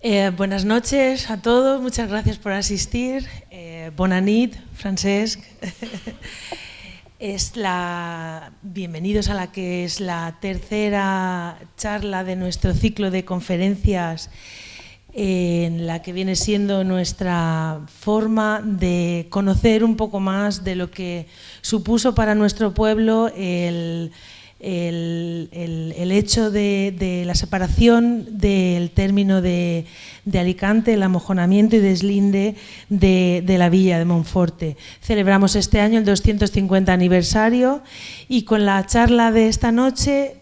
Buenas noches a todos, muchas gracias por asistir. Bona nit, Francesc. Bienvenidos a la que es la tercera charla de nuestro ciclo de conferencias, en la que viene siendo nuestra forma de conocer un poco más de lo que supuso para nuestro pueblo el hecho de la separación del término de Alicante, el amojonamiento y deslinde de la villa de Monforte. Celebramos este año el 250 aniversario y con la charla de esta noche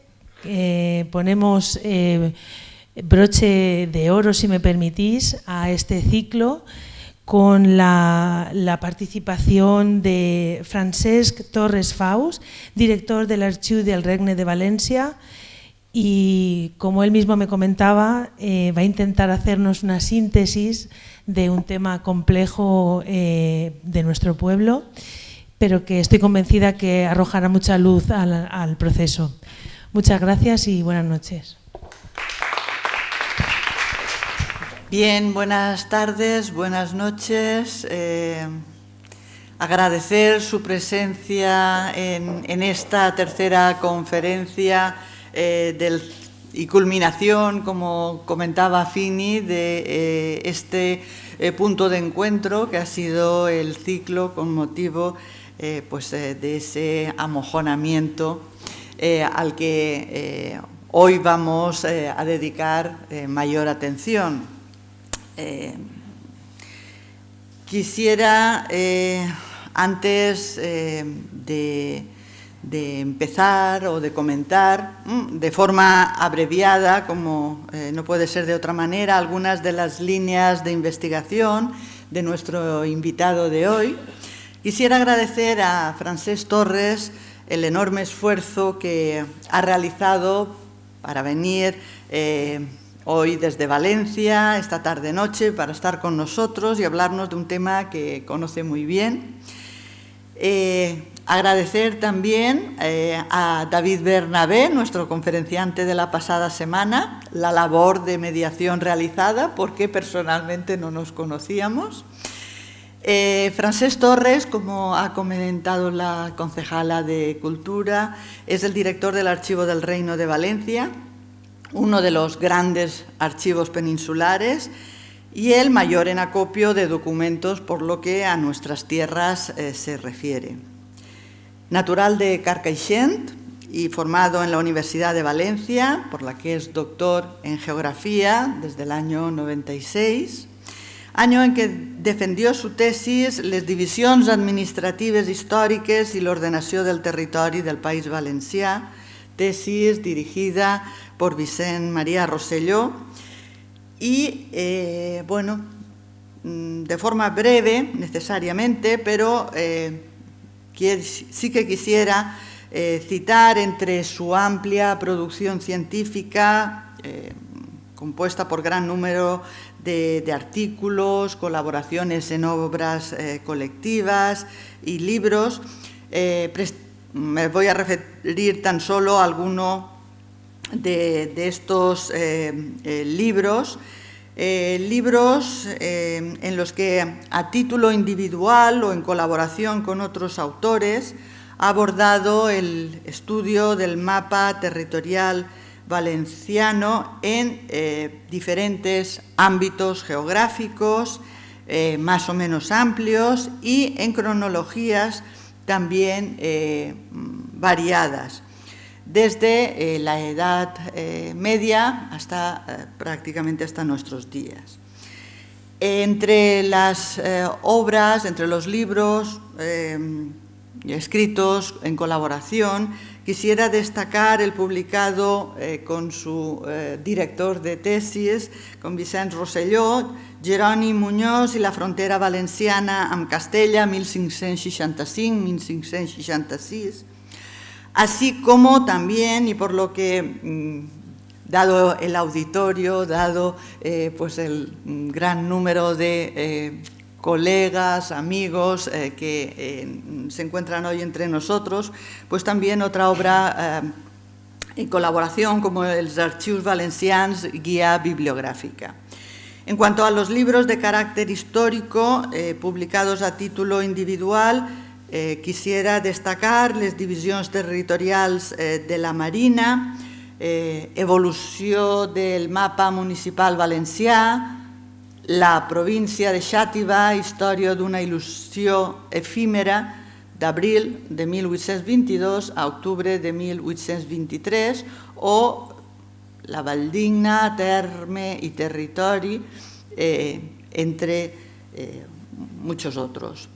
ponemos broche de oro, si me permitís, a este ciclo, con la participación de Francesc Torres Faus, director del Arxiu del Regne de Valencia, y como él mismo me comentaba, va a intentar hacernos una síntesis de un tema complejo de nuestro pueblo, pero que estoy convencida que arrojará mucha luz al proceso. Muchas gracias y buenas noches. Bien, buenas tardes, buenas noches. Agradecer su presencia en esta tercera conferencia y culminación, como comentaba Fini, de este punto de encuentro que ha sido el ciclo con motivo de ese amojonamiento al que hoy vamos a dedicar mayor atención. Quisiera, antes de empezar o de comentar de forma abreviada, como no puede ser de otra manera, algunas de las líneas de investigación de nuestro invitado de hoy. Quisiera agradecer a Francesc Torres el enorme esfuerzo que ha realizado para venir hoy desde Valencia, esta tarde-noche, para estar con nosotros y hablarnos de un tema que conoce muy bien. Agradecer también a David Bernabé, nuestro conferenciante de la pasada semana, la labor de mediación realizada, porque personalmente no nos conocíamos. Francesc Torres, como ha comentado la concejala de Cultura, es el director del Archivo del Reino de Valencia, uno de los grandes archivos peninsulares y el mayor en acopio de documentos por lo que a nuestras tierras se refiere. Natural de Carcaixent y formado en la Universidad de Valencia, por la que es doctor en Geografía desde el año 96, año en que defendió su tesis Les divisions administratives històriques i l'ordenació del territori del País Valencià, tesis dirigida por Vicent María Rosselló. Y, de forma breve, necesariamente, pero sí que quisiera citar entre su amplia producción científica, compuesta por gran número de artículos, colaboraciones en obras colectivas y libros. Me voy a referir tan solo a alguno de estos libros, en los que a título individual o en colaboración con otros autores ha abordado el estudio del mapa territorial valenciano en diferentes ámbitos geográficos más o menos amplios y en cronologías también variadas, desde la Edad Media hasta prácticamente hasta nuestros días. Entre las obras, entre los libros escritos en colaboración, quisiera destacar el publicado con su director de tesis, con Vicent Rosselló, Jeroni Muñoz y la frontera valenciana amb Castella, 1565-1566, así como también, y por lo que, dado el auditorio, dado el gran número de colegas, amigos que se encuentran hoy entre nosotros, pues también otra obra en colaboración como els Arxius Valencians, guía bibliográfica. En cuanto a los libros de carácter histórico publicados a título individual, quisiera destacar les divisions territorials de la Marina, evolució del mapa municipal valencià, la província de Xàtiva, història d'una il·lusió efímera, d'abril de 1822 a octubre de 1823, o la Valldigna, terme y territori, entre muchos otros.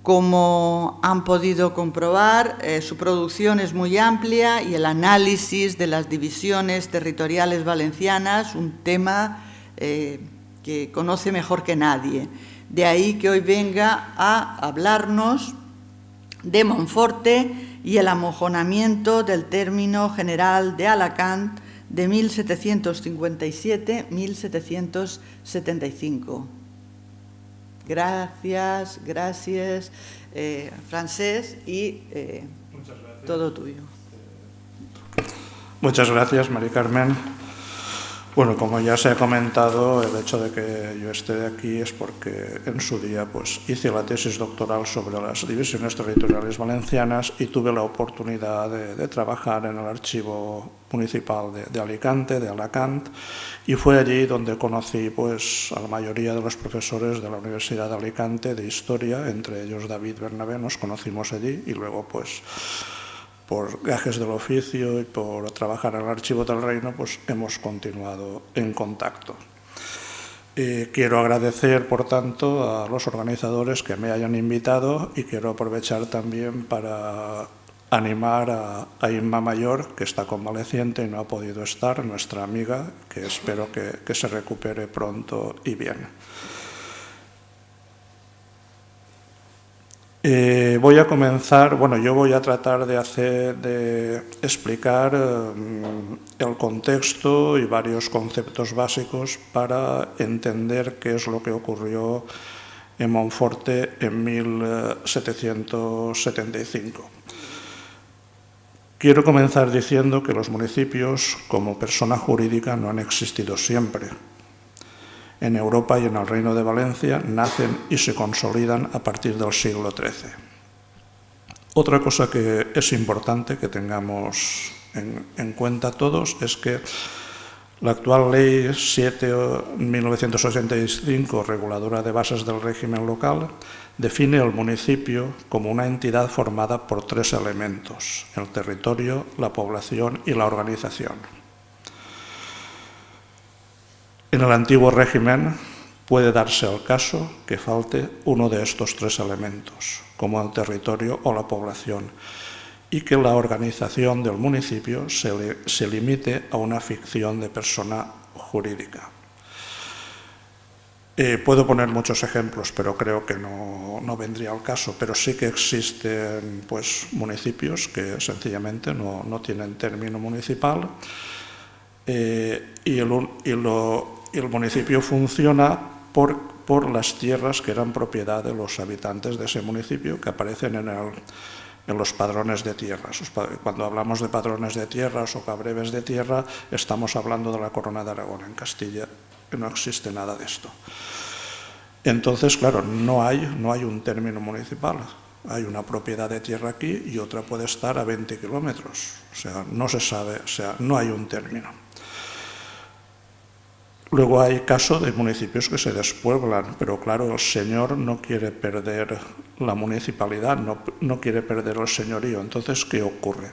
Como han podido comprobar, su producción es muy amplia y el análisis de las divisiones territoriales valencianas, un tema que conoce mejor que nadie. De ahí que hoy venga a hablarnos de Monforte y el amojonamiento del término general de Alacant de 1757-1775. Gracias, Francesc, y todo tuyo. Muchas gracias, Mari Carmen. Bueno, como ya se ha comentado, el hecho de que yo esté aquí es porque en su día pues, hice la tesis doctoral sobre las divisiones territoriales valencianas y tuve la oportunidad de trabajar en el archivo municipal de Alicante, de Alacant, y fue allí donde conocí pues, a la mayoría de los profesores de la Universidad de Alicante de Historia, entre ellos David Bernabé, nos conocimos allí y luego pues por gajes del oficio y por trabajar en el Archivo del Reino, pues hemos continuado en contacto. Quiero agradecer, por tanto, a los organizadores que me hayan invitado y quiero aprovechar también para animar a Inma Mayor, que está convaleciente y no ha podido estar, nuestra amiga, que espero que se recupere pronto y bien. Voy a comenzar, yo voy a tratar de explicar el contexto y varios conceptos básicos para entender qué es lo que ocurrió en Monforte en 1775. Quiero comenzar diciendo que los municipios, como persona jurídica, no han existido siempre. En Europa y en el Reino de Valencia nacen y se consolidan a partir del siglo XIII. Otra cosa que es importante que tengamos en cuenta todos es que la actual Ley 7/1985, reguladora de bases del régimen local, define el municipio como una entidad formada por tres elementos: el territorio, la población y la organización. En el antiguo régimen puede darse el caso que falte uno de estos tres elementos, como el territorio o la población, y que la organización del municipio se limite a una ficción de persona jurídica. Puedo poner muchos ejemplos, pero creo que no vendría al caso, pero sí que existen pues, municipios que sencillamente no tienen término municipal y el municipio funciona por las tierras que eran propiedad de los habitantes de ese municipio, que aparecen en los padrones de tierras. Cuando hablamos de padrones de tierras o cabreves de tierra, estamos hablando de la Corona de Aragón. En Castilla no existe nada de esto. Entonces, claro, no hay un término municipal. Hay una propiedad de tierra aquí y otra puede estar a 20 kilómetros. O sea, no se sabe, no hay un término. Luego hay casos de municipios que se despueblan, pero claro, el señor no quiere perder la municipalidad, no quiere perder el señorío. Entonces, ¿qué ocurre?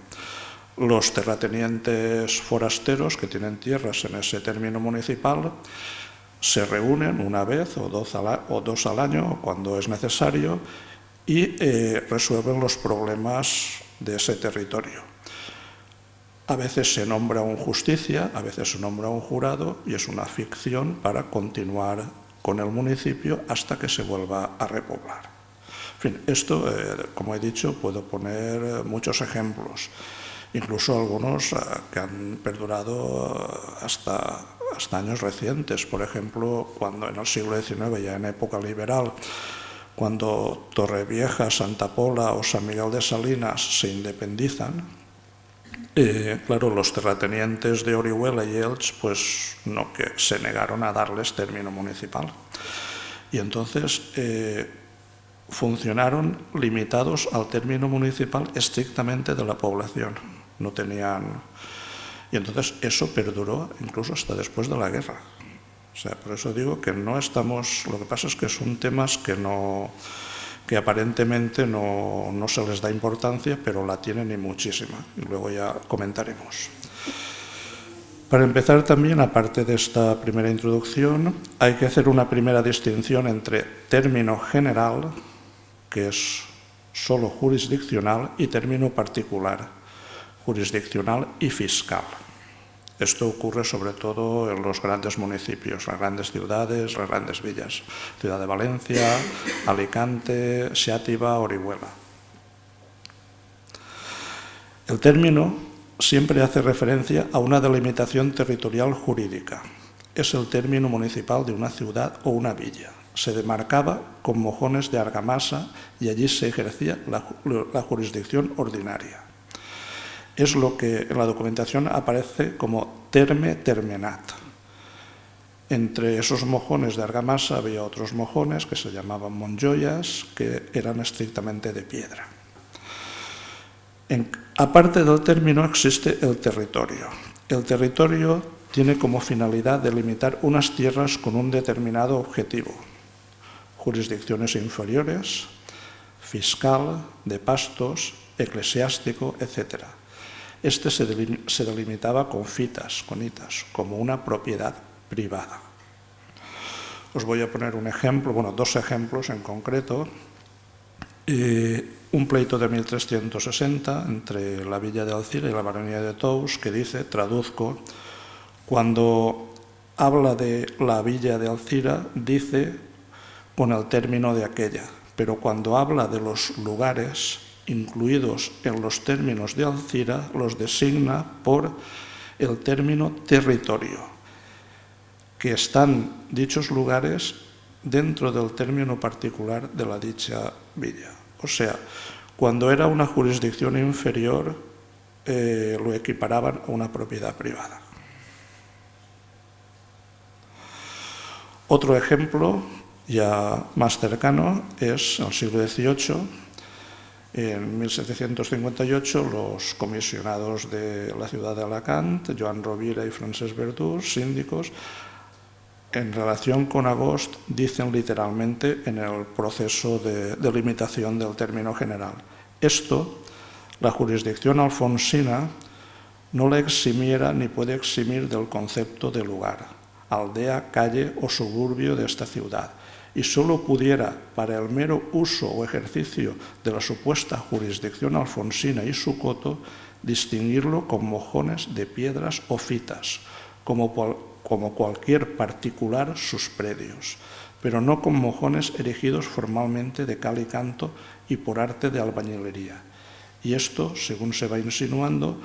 Los terratenientes forasteros que tienen tierras en ese término municipal se reúnen una vez o dos al año, cuando es necesario, y resuelven los problemas de ese territorio. A veces se nombra un justicia, a veces se nombra un jurado y es una ficción para continuar con el municipio hasta que se vuelva a repoblar. En fin, esto, como he dicho, puedo poner muchos ejemplos, incluso algunos que han perdurado hasta años recientes. Por ejemplo, cuando en el siglo XIX, ya en época liberal, cuando Torrevieja, Santa Pola o San Miguel de Salinas se independizan, claro, los terratenientes de Orihuela y Elx, pues no, que se negaron a darles término municipal. Y entonces funcionaron limitados al término municipal estrictamente de la población. No tenían... Y entonces eso perduró incluso hasta después de la guerra. O sea, por eso digo que no estamos... Lo que pasa es que son temas que aparentemente no se les da importancia, pero la tienen y muchísima. Y luego ya comentaremos. Para empezar también, aparte de esta primera introducción, hay que hacer una primera distinción entre término general, que es solo jurisdiccional, y término particular, jurisdiccional y fiscal. Esto ocurre sobre todo en los grandes municipios, las grandes ciudades, las grandes villas. Ciudad de Valencia, Alicante, Xàtiva, Orihuela. El término siempre hace referencia a una delimitación territorial jurídica. Es el término municipal de una ciudad o una villa. Se demarcaba con mojones de argamasa y allí se ejercía la jurisdicción ordinaria. Es lo que en la documentación aparece como terme termenat. Entre esos mojones de argamasa había otros mojones que se llamaban monjoyas, que eran estrictamente de piedra. Aparte del término existe el territorio. El territorio tiene como finalidad delimitar unas tierras con un determinado objetivo. Jurisdicciones inferiores, fiscal, de pastos, eclesiástico, etc. Este se delimitaba con fitas, con hitas, como una propiedad privada. Os voy a poner un ejemplo, bueno, dos ejemplos en concreto. Un pleito de 1360 entre la villa de Alzira y la baronía de Tous, que dice, traduzco, cuando habla de la villa de Alzira, dice con el término de aquella, pero cuando habla de los lugares incluidos en los términos de Alzira, los designa por el término territorio, que están dichos lugares dentro del término particular de la dicha villa. O sea, cuando era una jurisdicción inferior, lo equiparaban a una propiedad privada. Otro ejemplo, ya más cercano, es el siglo XVIII. En 1758, los comisionados de la ciudad de Alacant, Joan Rovira y Francesc Verdú, síndicos, en relación con Agost, dicen literalmente en el proceso de delimitación del término general. Esto, la jurisdicción alfonsina no la eximiera ni puede eximir del concepto de lugar, aldea, calle o suburbio de esta ciudad, y solo pudiera, para el mero uso o ejercicio de la supuesta jurisdicción alfonsina y su coto, distinguirlo con mojones de piedras o fitas, como cualquier particular sus predios, pero no con mojones erigidos formalmente de cal y canto y por arte de albañilería. Y esto, según se va insinuando,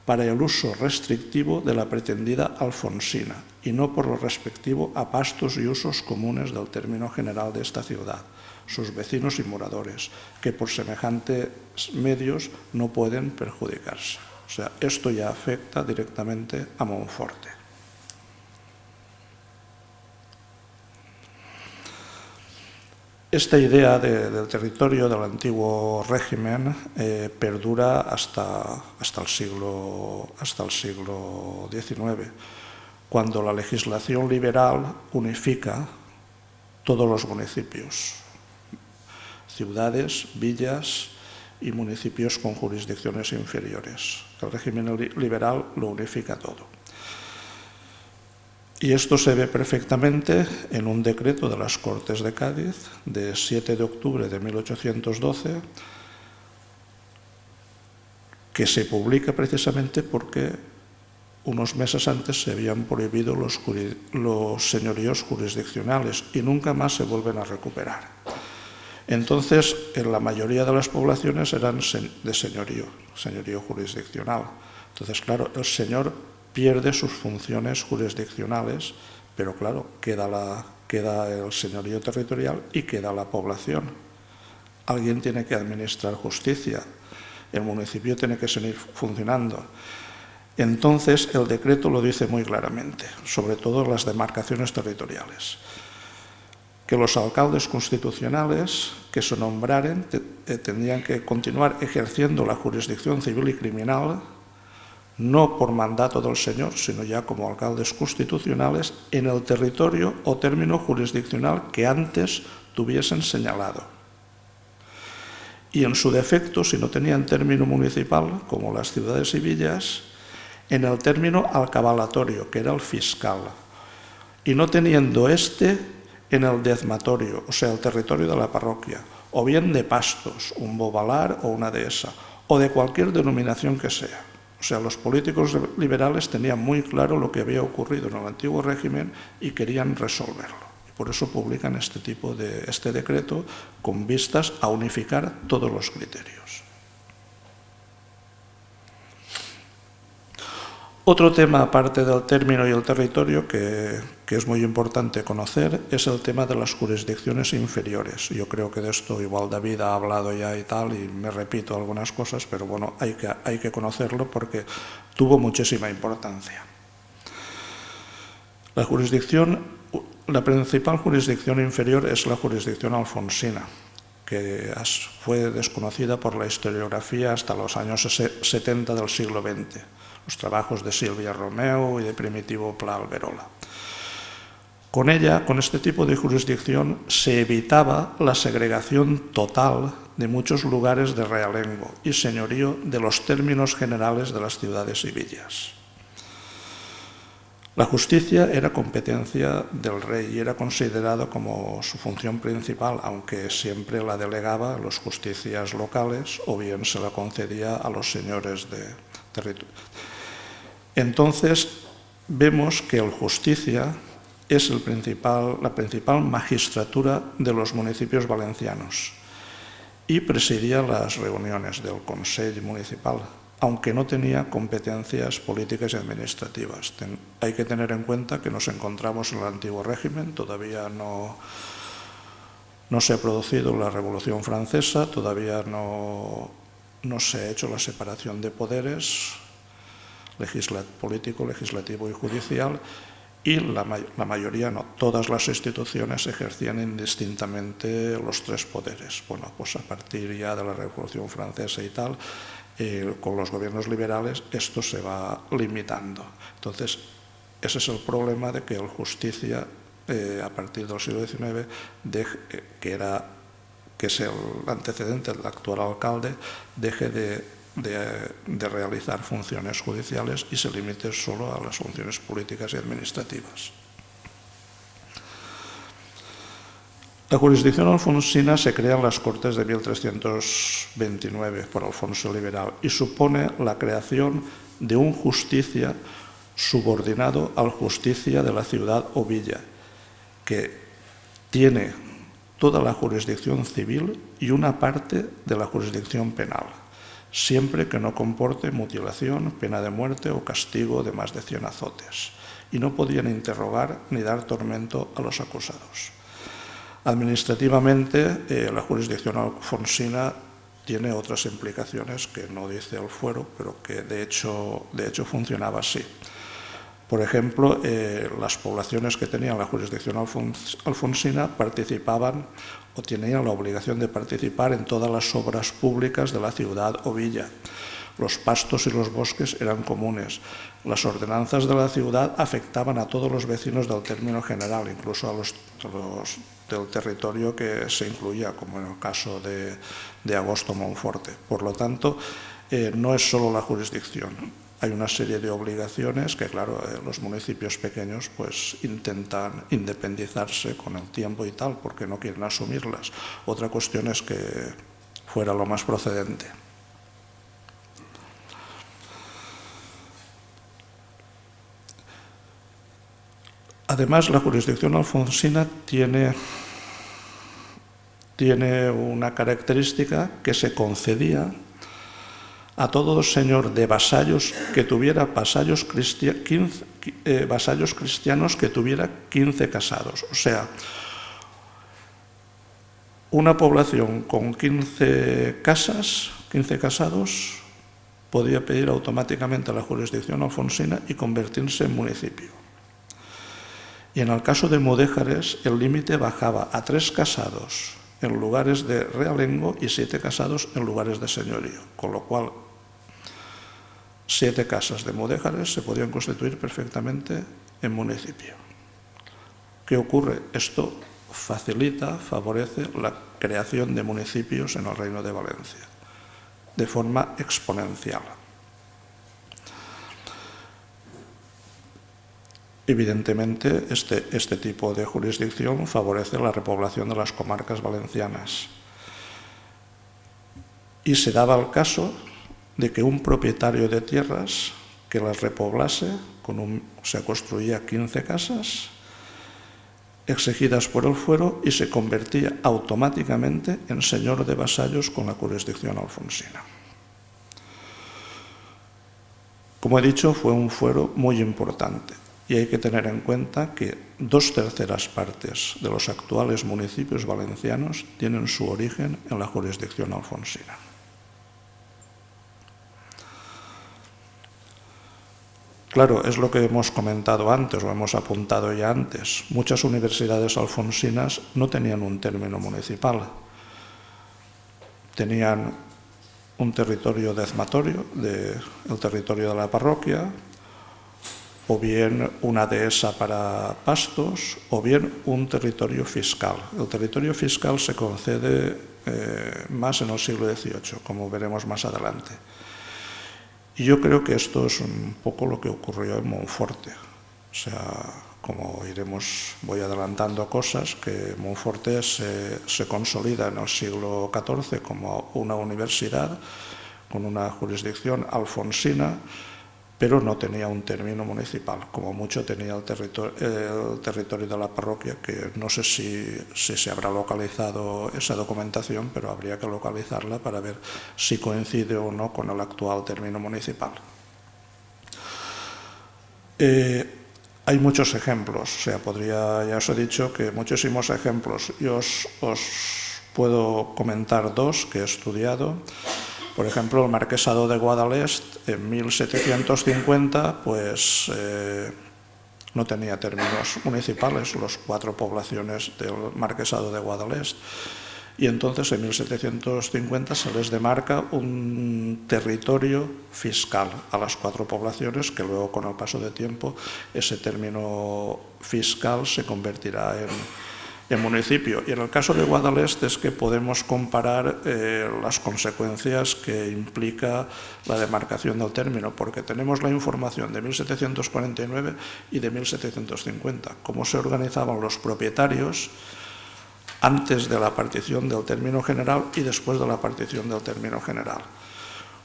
para el uso restrictivo de la pretendida alfonsina y no por lo respectivo a pastos y usos comunes del término general de esta ciudad, sus vecinos y moradores, que por semejantes medios no pueden perjudicarse. O sea, esto ya afecta directamente a Monforte. Esta idea del territorio del antiguo régimen perdura hasta el siglo XIX, cuando la legislación liberal unifica todos los municipios, ciudades, villas y municipios con jurisdicciones inferiores. El régimen liberal lo unifica todo. Y esto se ve perfectamente en un decreto de las Cortes de Cádiz de 7 de octubre de 1812, que se publica precisamente porque unos meses antes se habían prohibido los señoríos jurisdiccionales y nunca más se vuelven a recuperar. Entonces, en la mayoría de las poblaciones eran de señorío jurisdiccional. Entonces, claro, el señor pierde sus funciones jurisdiccionales, pero claro, queda el señorío territorial y queda la población. Alguien tiene que administrar justicia el municipio tiene que seguir funcionando. Entonces, el decreto lo dice muy claramente, sobre todo las demarcaciones territoriales, que los alcaldes constitucionales que se nombraren tendrían que continuar ejerciendo la jurisdicción civil y criminal, no por mandato del señor, sino ya como alcaldes constitucionales en el territorio o término jurisdiccional que antes tuviesen señalado. Y en su defecto, si no tenían término municipal, como las ciudades y villas, en el término alcabalatorio, que era el fiscal, y no teniendo en el dezmatorio, o sea, el territorio de la parroquia, o bien de pastos, un bobalar o una dehesa, o de cualquier denominación que sea. O sea, los políticos liberales tenían muy claro lo que había ocurrido en el antiguo régimen y querían resolverlo. Y por eso publican este decreto con vistas a unificar todos los criterios. Otro tema, aparte del término y el territorio, que es muy importante conocer, es el tema de las jurisdicciones inferiores. Yo creo que de esto igual David ha hablado ya y tal, y me repito algunas cosas, pero bueno, hay que conocerlo porque tuvo muchísima importancia. La principal jurisdicción inferior es la jurisdicción alfonsina, que fue desconocida por la historiografía hasta los años 70 del siglo XX. Los trabajos de Silvia Romeu y de Primitivo Pla Alberola. Con ella, con este tipo de jurisdicción, se evitaba la segregación total de muchos lugares de realengo y señorío de los términos generales de las ciudades y villas. La justicia era competencia del rey y era considerado como su función principal, aunque siempre la delegaba a los justicias locales o bien se la concedía a los señores de territorio. Entonces, vemos que el justicia es la principal magistratura de los municipios valencianos y presidía las reuniones del Consell Municipal, aunque no tenía competencias políticas y administrativas. Hay que tener en cuenta que nos encontramos en el antiguo régimen, todavía no se ha producido la Revolución Francesa, todavía no se ha hecho la separación de poderes, político, legislativo y judicial, y la mayoría no. Todas las instituciones ejercían indistintamente los tres poderes. Bueno, pues a partir ya de la Revolución Francesa y tal, con los gobiernos liberales, esto se va limitando. Entonces, ese es el problema de que el justicia, a partir del siglo XIX, que es el antecedente del actual alcalde, deje de realizar funciones judiciales y se limite solo a las funciones políticas y administrativas. La jurisdicción alfonsina se crea en las Cortes de 1329 por Alfonso el Liberal y supone la creación de un justicia subordinado al justicia de la ciudad o villa, que tiene toda la jurisdicción civil y una parte de la jurisdicción penal, siempre que no comporte mutilación, pena de muerte o castigo de más de 100 azotes, y no podían interrogar ni dar tormento a los acusados. Administrativamente, la jurisdicción alfonsina tiene otras implicaciones que no dice el fuero, pero que de hecho funcionaba así. Por ejemplo, las poblaciones que tenían la jurisdicción alfonsina participaban o tenían la obligación de participar en todas las obras públicas de la ciudad o villa. Los pastos y los bosques eran comunes. Las ordenanzas de la ciudad afectaban a todos los vecinos del término general, incluso a los del territorio que se incluía, como en el caso de Agosto Monforte. Por lo tanto, no es solo la jurisdicción. Hay una serie de obligaciones que, claro, los municipios pequeños pues intentan independizarse con el tiempo y tal, porque no quieren asumirlas. Otra cuestión es que fuera lo más procedente. Además, la jurisdicción alfonsina tiene una característica que se concedía a todo señor de vasallos que tuviera vasallos cristianos que tuviera 15 casados. O sea, una población con 15 casas, 15 casados, podía pedir automáticamente la jurisdicción alfonsina y convertirse en municipio. Y en el caso de Mudéjares, el límite bajaba a 3 casados en lugares de realengo y 7 casados en lugares de señorío, con lo cual 7 casas de Mudéjares se podían constituir perfectamente en municipio. ¿Qué ocurre? Esto facilita, favorece la creación de municipios en el Reino de Valencia, de forma exponencial. Evidentemente, este tipo de jurisdicción favorece la repoblación de las comarcas valencianas. Y se daba el caso de que un propietario de tierras que las repoblase, se construía 15 casas exigidas por el fuero y se convertía automáticamente en señor de vasallos con la jurisdicción alfonsina. Como he dicho, fue un fuero muy importante. Y hay que tener en cuenta que 2/3 partes de los actuales municipios valencianos tienen su origen en la jurisdicción alfonsina. Claro, es lo que hemos comentado antes, o hemos apuntado ya antes. Muchas universidades alfonsinas no tenían un término municipal. Tenían un territorio dezmatorio, el territorio de la parroquia, o bien una dehesa para pastos, o bien un territorio fiscal. El territorio fiscal se concede más en el siglo XVIII, como veremos más adelante. Y yo creo que esto es un poco lo que ocurrió en Monforte. O sea, como voy adelantando cosas, que Monforte se consolida en el siglo XIV como una universidad con una jurisdicción alfonsina, pero no tenía un término municipal. Como mucho tenía el territorio de la parroquia, que no sé si se habrá localizado esa documentación, pero habría que localizarla para ver si coincide o no con el actual término municipal. Hay muchos ejemplos, o sea, ya os he dicho que muchísimos ejemplos. Yo os puedo comentar 2 que he estudiado. Por ejemplo, el Marquesado de Guadalest, en 1750, pues no tenía términos municipales, las 4 poblaciones del Marquesado de Guadalest. Y entonces, en 1750, se les demarca un territorio fiscal a las 4 poblaciones, que luego, con el paso del tiempo, ese término fiscal se convertirá en municipio. Y en el caso de Guadalest es que podemos comparar las consecuencias que implica la demarcación del término, porque tenemos la información de 1749 y de 1750, cómo se organizaban los propietarios antes de la partición del término general y después de la partición del término general.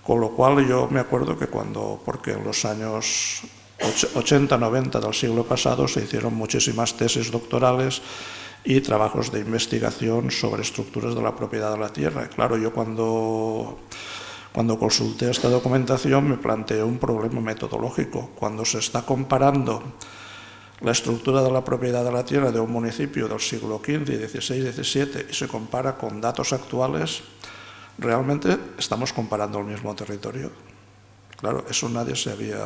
Con lo cual yo me acuerdo que porque en los años 80-90 del siglo pasado se hicieron muchísimas tesis doctorales y trabajos de investigación sobre estructuras de la propiedad de la tierra. Y claro, yo cuando consulté esta documentación me planteé un problema metodológico. Cuando se está comparando la estructura de la propiedad de la tierra de un municipio del siglo XV, XVI, XVII y se compara con datos actuales, realmente estamos comparando el mismo territorio. Claro, eso nadie se había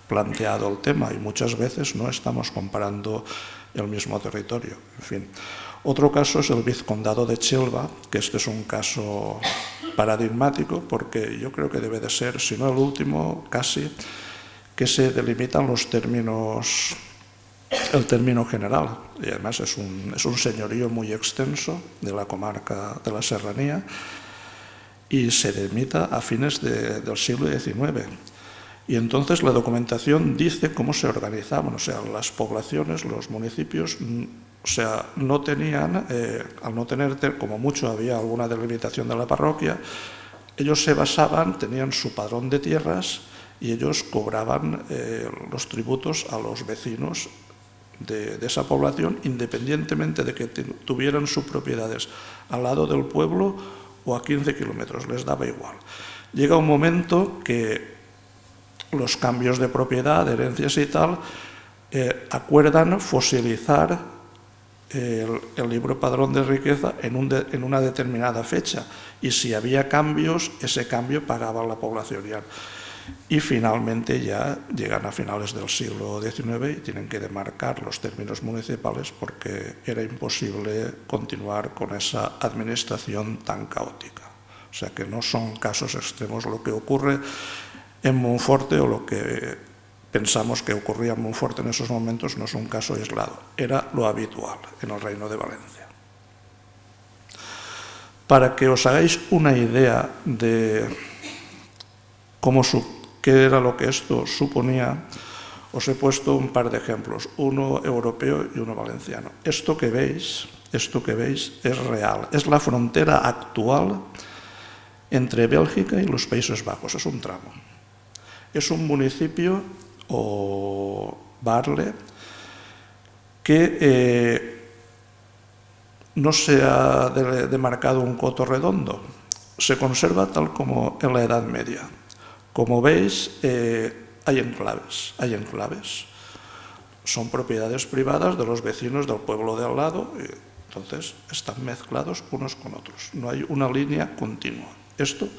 planteado el tema y muchas veces no estamos comparando el mismo territorio. En fin. Otro caso es el vizcondado de Chelva, que este es un caso paradigmático porque yo creo que debe de ser, si no el último, casi, que se delimitan los términos, el término general. Y además es un señorío muy extenso de la comarca de la Serranía y se delimita a fines del siglo XIX. Y entonces la documentación dice cómo se organizaban, o sea, las poblaciones, los municipios, o sea, no tenían, al no tener, como mucho había alguna delimitación de la parroquia, ellos se basaban, tenían su padrón de tierras y ellos cobraban los tributos a los vecinos de esa población, independientemente de que tuvieran sus propiedades al lado del pueblo o a 15 kilómetros, les daba igual. Llega un momento que los cambios de propiedad, herencias y tal, acuerdan fosilizar el libro Padrón de Riqueza en una determinada fecha, y si había cambios, ese cambio pagaba la población. Y finalmente ya llegan a finales del siglo XIX y tienen que demarcar los términos municipales porque era imposible continuar con esa administración tan caótica. O sea que no son casos extremos lo que ocurre en Monforte, o lo que pensamos que ocurría en Monforte en esos momentos no es un caso aislado, era lo habitual en el Reino de Valencia. Para que os hagáis una idea de qué era lo que esto suponía, os he puesto un par de ejemplos, uno europeo y uno valenciano. Esto que veis es real, es la frontera actual entre Bélgica y los Países Bajos, es un tramo. Es un municipio, o Barle, que no se ha demarcado un coto redondo, se conserva tal como en la Edad Media. Como veis, hay enclaves. Son propiedades privadas de los vecinos del pueblo de al lado, y entonces están mezclados unos con otros. No hay una línea continua. Esto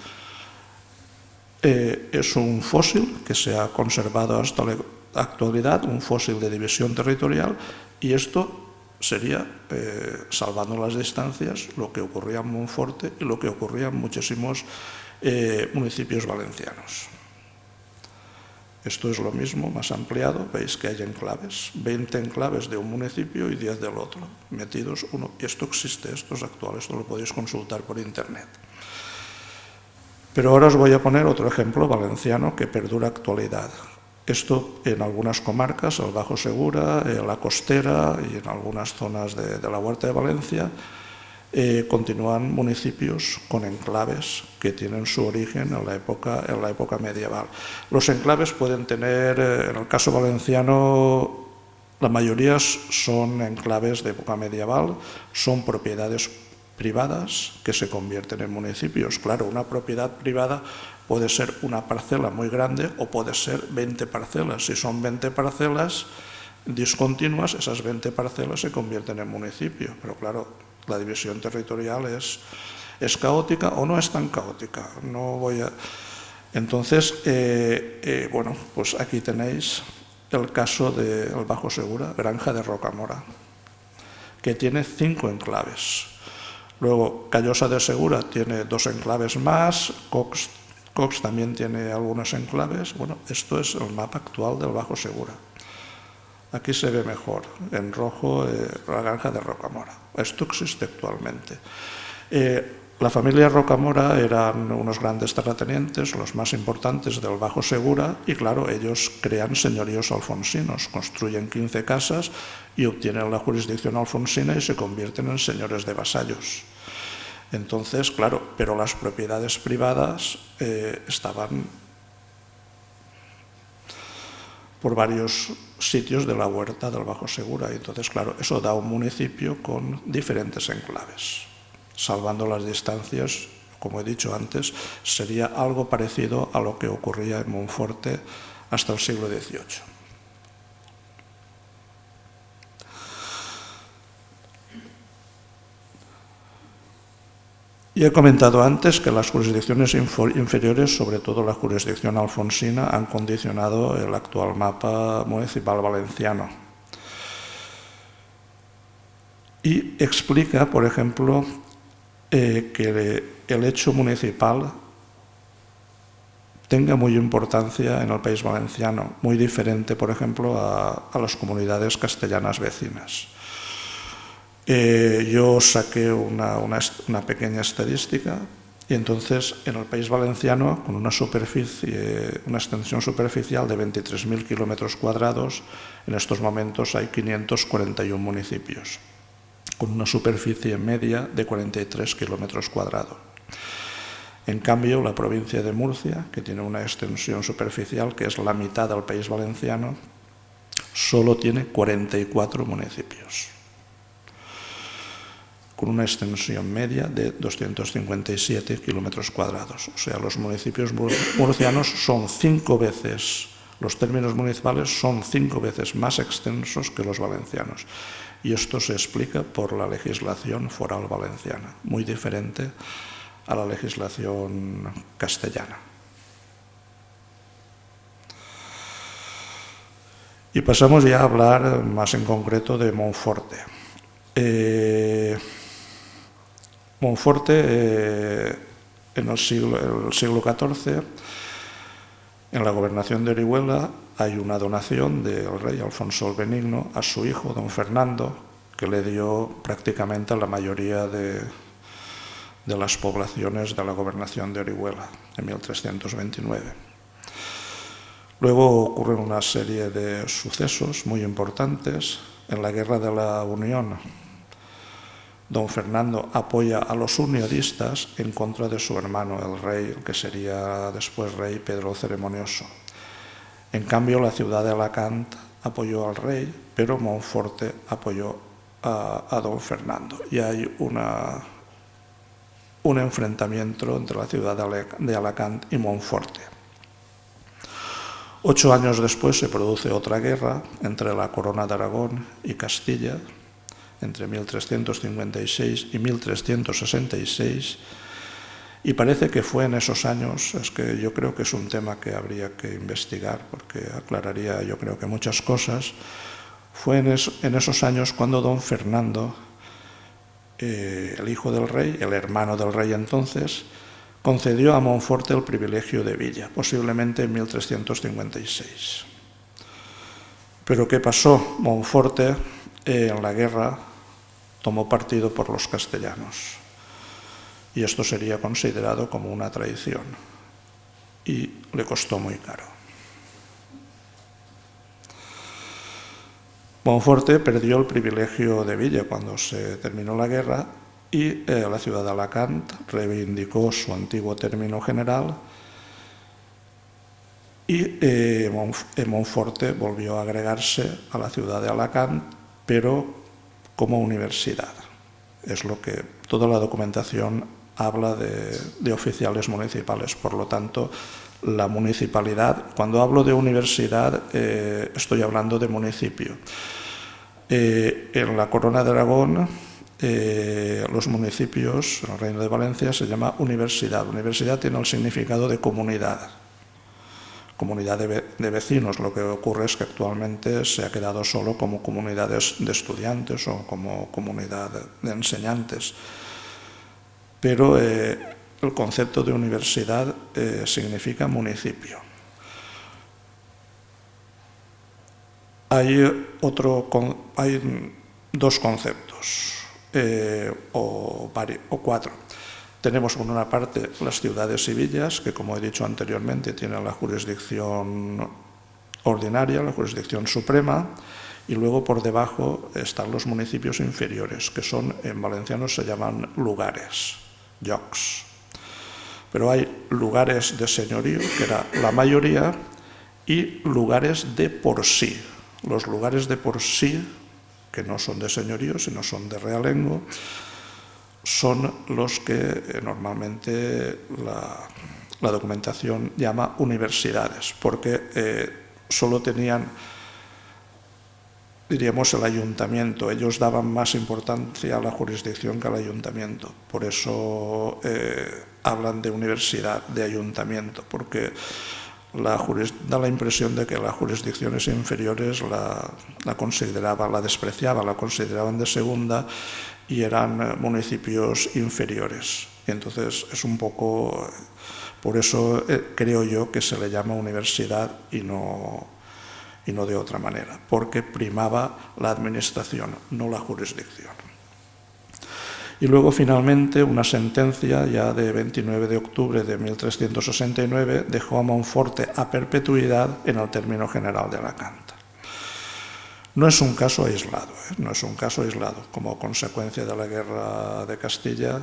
es un fósil que se ha conservado hasta la actualidad, un fósil de división territorial, y esto sería, salvando las distancias, lo que ocurría en Monforte y lo que ocurría en muchísimos municipios valencianos. Esto es lo mismo, más ampliado. Veis que hay enclaves, 20 enclaves de un municipio y 10 del otro, metidos uno. Y esto existe, esto es actual, esto lo podéis consultar por internet. Pero ahora os voy a poner otro ejemplo valenciano que perdura actualidad. Esto en algunas comarcas, el Bajo Segura, la Costera y en algunas zonas de la Huerta de Valencia, continúan municipios con enclaves que tienen su origen en la época medieval. Los enclaves pueden tener, en el caso valenciano, la mayoría son enclaves de época medieval, son propiedades privadas que se convierten en municipios. Claro, una propiedad privada puede ser una parcela muy grande o puede ser 20 parcelas. Si son 20 parcelas discontinuas, esas 20 parcelas se convierten en municipio. Pero claro, la división territorial es caótica o no es tan caótica. Entonces, bueno, pues aquí tenéis el caso del Bajo Segura, Granja de Rocamora, que tiene 5 enclaves. Luego, Callosa de Segura tiene 2 enclaves más, Cox también tiene algunos enclaves. Bueno, esto es el mapa actual del Bajo Segura. Aquí se ve mejor, en rojo, la Granja de Rocamora. Esto existe actualmente. La familia Rocamora eran unos grandes terratenientes, los más importantes del Bajo Segura, y claro, ellos crean señoríos alfonsinos, construyen 15 casas y obtienen la jurisdicción alfonsina y se convierten en señores de vasallos. Entonces, claro, pero las propiedades privadas estaban por varios sitios de la huerta del Bajo Segura. Y entonces, claro, eso da un municipio con diferentes enclaves. Salvando las distancias, como he dicho antes, sería algo parecido a lo que ocurría en Monforte hasta el siglo XVIII. Y he comentado antes que las jurisdicciones inferiores, sobre todo la jurisdicción alfonsina, han condicionado el actual mapa municipal valenciano. Y explica, por ejemplo, que el hecho municipal tenga muy importancia en el País Valenciano, muy diferente, por ejemplo, a las comunidades castellanas vecinas. Yo saqué una pequeña estadística y entonces en el País Valenciano, con una extensión superficial de 23.000 kilómetros cuadrados, en estos momentos hay 541 municipios, con una superficie media de 43 kilómetros cuadrados. En cambio, la provincia de Murcia, que tiene una extensión superficial que es la mitad del País Valenciano, solo tiene 44 municipios, con una extensión media de 257 kilómetros cuadrados. O sea, los municipios murcianos son 5 veces, los términos municipales son 5 veces más extensos que los valencianos. y esto se explica por la legislación foral valenciana, muy diferente a la legislación castellana. Y pasamos ya a hablar más en concreto de Monforte. Monforte, en el siglo XIV, en la gobernación de Orihuela, hay una donación del rey Alfonso el Benigno a su hijo, don Fernando, que le dio prácticamente a la mayoría de las poblaciones de la gobernación de Orihuela, en 1329. Luego ocurren una serie de sucesos muy importantes. En la Guerra de la Unión, don Fernando apoya a los unionistas en contra de su hermano, el rey, que sería después rey Pedro el Ceremonioso. En cambio, la ciudad de Alacant apoyó al rey, pero Monforte apoyó a don Fernando. Y hay un enfrentamiento entre la ciudad de Alacant y Monforte. 8 años después se produce otra guerra entre la Corona de Aragón y Castilla, entre 1356 y 1366, y parece que fue en esos años, es que yo creo que es un tema que habría que investigar porque aclararía yo creo que muchas cosas, fue en esos años cuando don Fernando, el hijo del rey, el hermano del rey entonces, concedió a Monforte el privilegio de villa, posiblemente en 1356. Pero ¿qué pasó? Monforte en la guerra tomó partido por los castellanos y esto sería considerado como una traición y le costó muy caro. Monforte perdió el privilegio de villa cuando se terminó la guerra y la ciudad de Alacant reivindicó su antiguo término general y Monforte volvió a agregarse a la ciudad de Alacant, pero como universidad. Es lo que toda la documentación habla de oficiales municipales. Por lo tanto, la municipalidad, cuando hablo de universidad, estoy hablando de municipio. En la Corona de Aragón, los municipios, en el Reino de Valencia, se llama universidad. Universidad tiene el significado de comunidad. Comunidad de vecinos. Lo que ocurre es que actualmente se ha quedado solo como comunidades de estudiantes o como comunidad de enseñantes. Pero el concepto de universidad significa municipio. Hay dos conceptos, o cuatro. Tenemos por una parte las ciudades y villas, que como he dicho anteriormente tienen la jurisdicción ordinaria, la jurisdicción suprema, y luego por debajo están los municipios inferiores, que son, en valenciano se llaman lugares, llocs. Pero hay lugares de señorío, que era la mayoría, y lugares de por sí. Los lugares de por sí, que no son de señorío, sino son de realengo, son los que normalmente la documentación llama universidades, porque solo tenían, diríamos, el ayuntamiento. Ellos daban más importancia a la jurisdicción que al ayuntamiento. Por eso hablan de universidad, de ayuntamiento, porque da la impresión de que las jurisdicciones inferiores la consideraban, la despreciaban, la consideraban de segunda y eran municipios inferiores. Y entonces es un poco, por eso creo yo que se le llama universidad y no de otra manera, porque primaba la administración, no la jurisdicción. Y luego finalmente una sentencia ya de 29 de octubre de 1369 dejó a Monforte a perpetuidad en el término general de Alacant. No es un caso aislado, no es un caso aislado. Como consecuencia de la guerra de Castilla,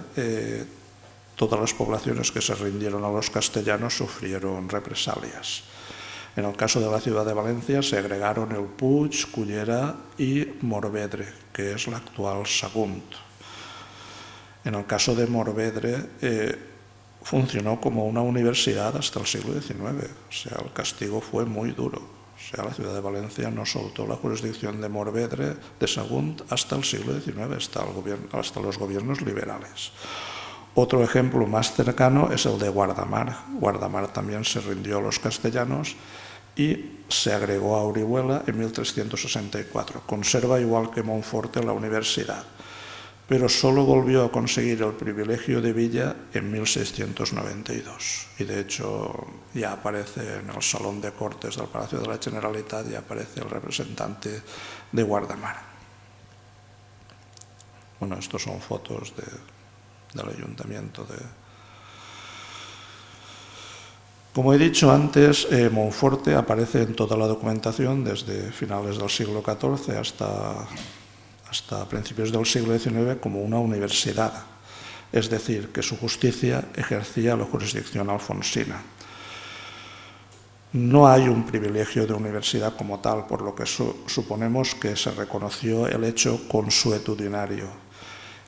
todas las poblaciones que se rindieron a los castellanos sufrieron represalias. En el caso de la ciudad de Valencia se agregaron el Puig, Cullera y Morvedre, que es la actual Sagunt. En el caso de Morvedre funcionó como una universidad hasta el siglo XIX, o sea, el castigo fue muy duro. O O sea, la ciudad de Valencia no soltó la jurisdicción de Morvedre, de Sagunt, hasta el siglo XIX, hasta los gobiernos liberales. Otro ejemplo más cercano es el de Guardamar. Guardamar también se rindió a los castellanos y se agregó a Orihuela en 1364. Conserva, igual que Monforte, la universidad, pero solo volvió a conseguir el privilegio de villa en 1692. Y de hecho ya aparece en el Salón de Cortes del Palacio de la Generalitat, ya aparece el representante de Guardamar. Bueno, estos son fotos del ayuntamiento de... Como he dicho antes, Monforte aparece en toda la documentación desde finales del siglo XIV hasta principios del siglo XIX como una universidad, es decir, que su justicia ejercía la jurisdicción alfonsina. No hay un privilegio de universidad como tal, por lo que suponemos que se reconoció el hecho consuetudinario,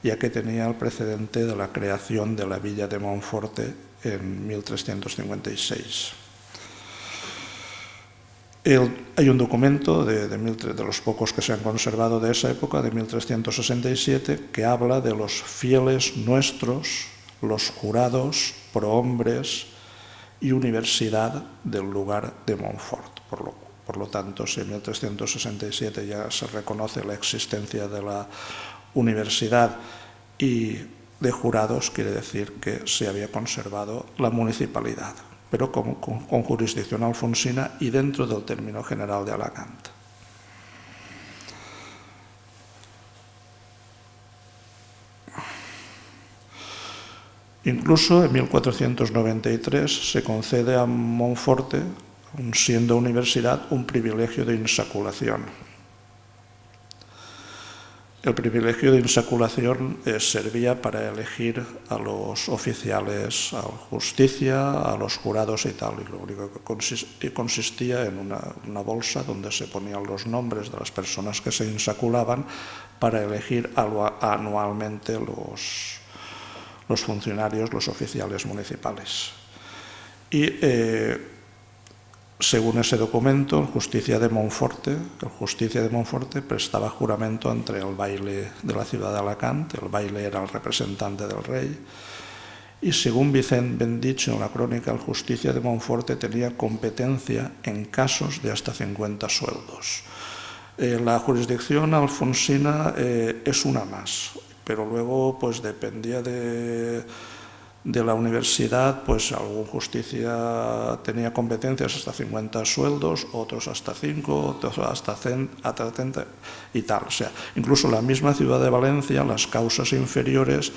ya que tenía el precedente de la creación de la villa de Monforte en 1356. Hay un documento de los pocos que se han conservado de esa época, de 1367, que habla de los fieles nuestros, los jurados, prohombres y universidad del lugar de Montfort. Por lo tanto, si en 1367 ya se reconoce la existencia de la universidad y de jurados, quiere decir que se había conservado la municipalidad, pero con jurisdicción alfonsina y dentro del término general de Alacant. Incluso en 1493 se concede a Monforte, siendo universidad, un privilegio de insaculación. El privilegio de insaculación servía para elegir a los oficiales, a la justicia, a los jurados y tal. Y lo único que consistía en una bolsa donde se ponían los nombres de las personas que se insaculaban para elegir anualmente los funcionarios, los oficiales municipales. Y según ese documento, el Justicia de Monforte prestaba juramento ante el baile de la ciudad de Alacant. El baile era el representante del rey. Y según Vicent Bendicho en la crónica, el Justicia de Monforte tenía competencia en casos de hasta 50 sueldos. La jurisdicción alfonsina es una más, pero luego pues dependía de la universidad, pues algún justicia tenía competencias hasta 50 sueldos, otros hasta 5, otros hasta 30 y tal. O sea, incluso la misma ciudad de Valencia, las causas inferiores,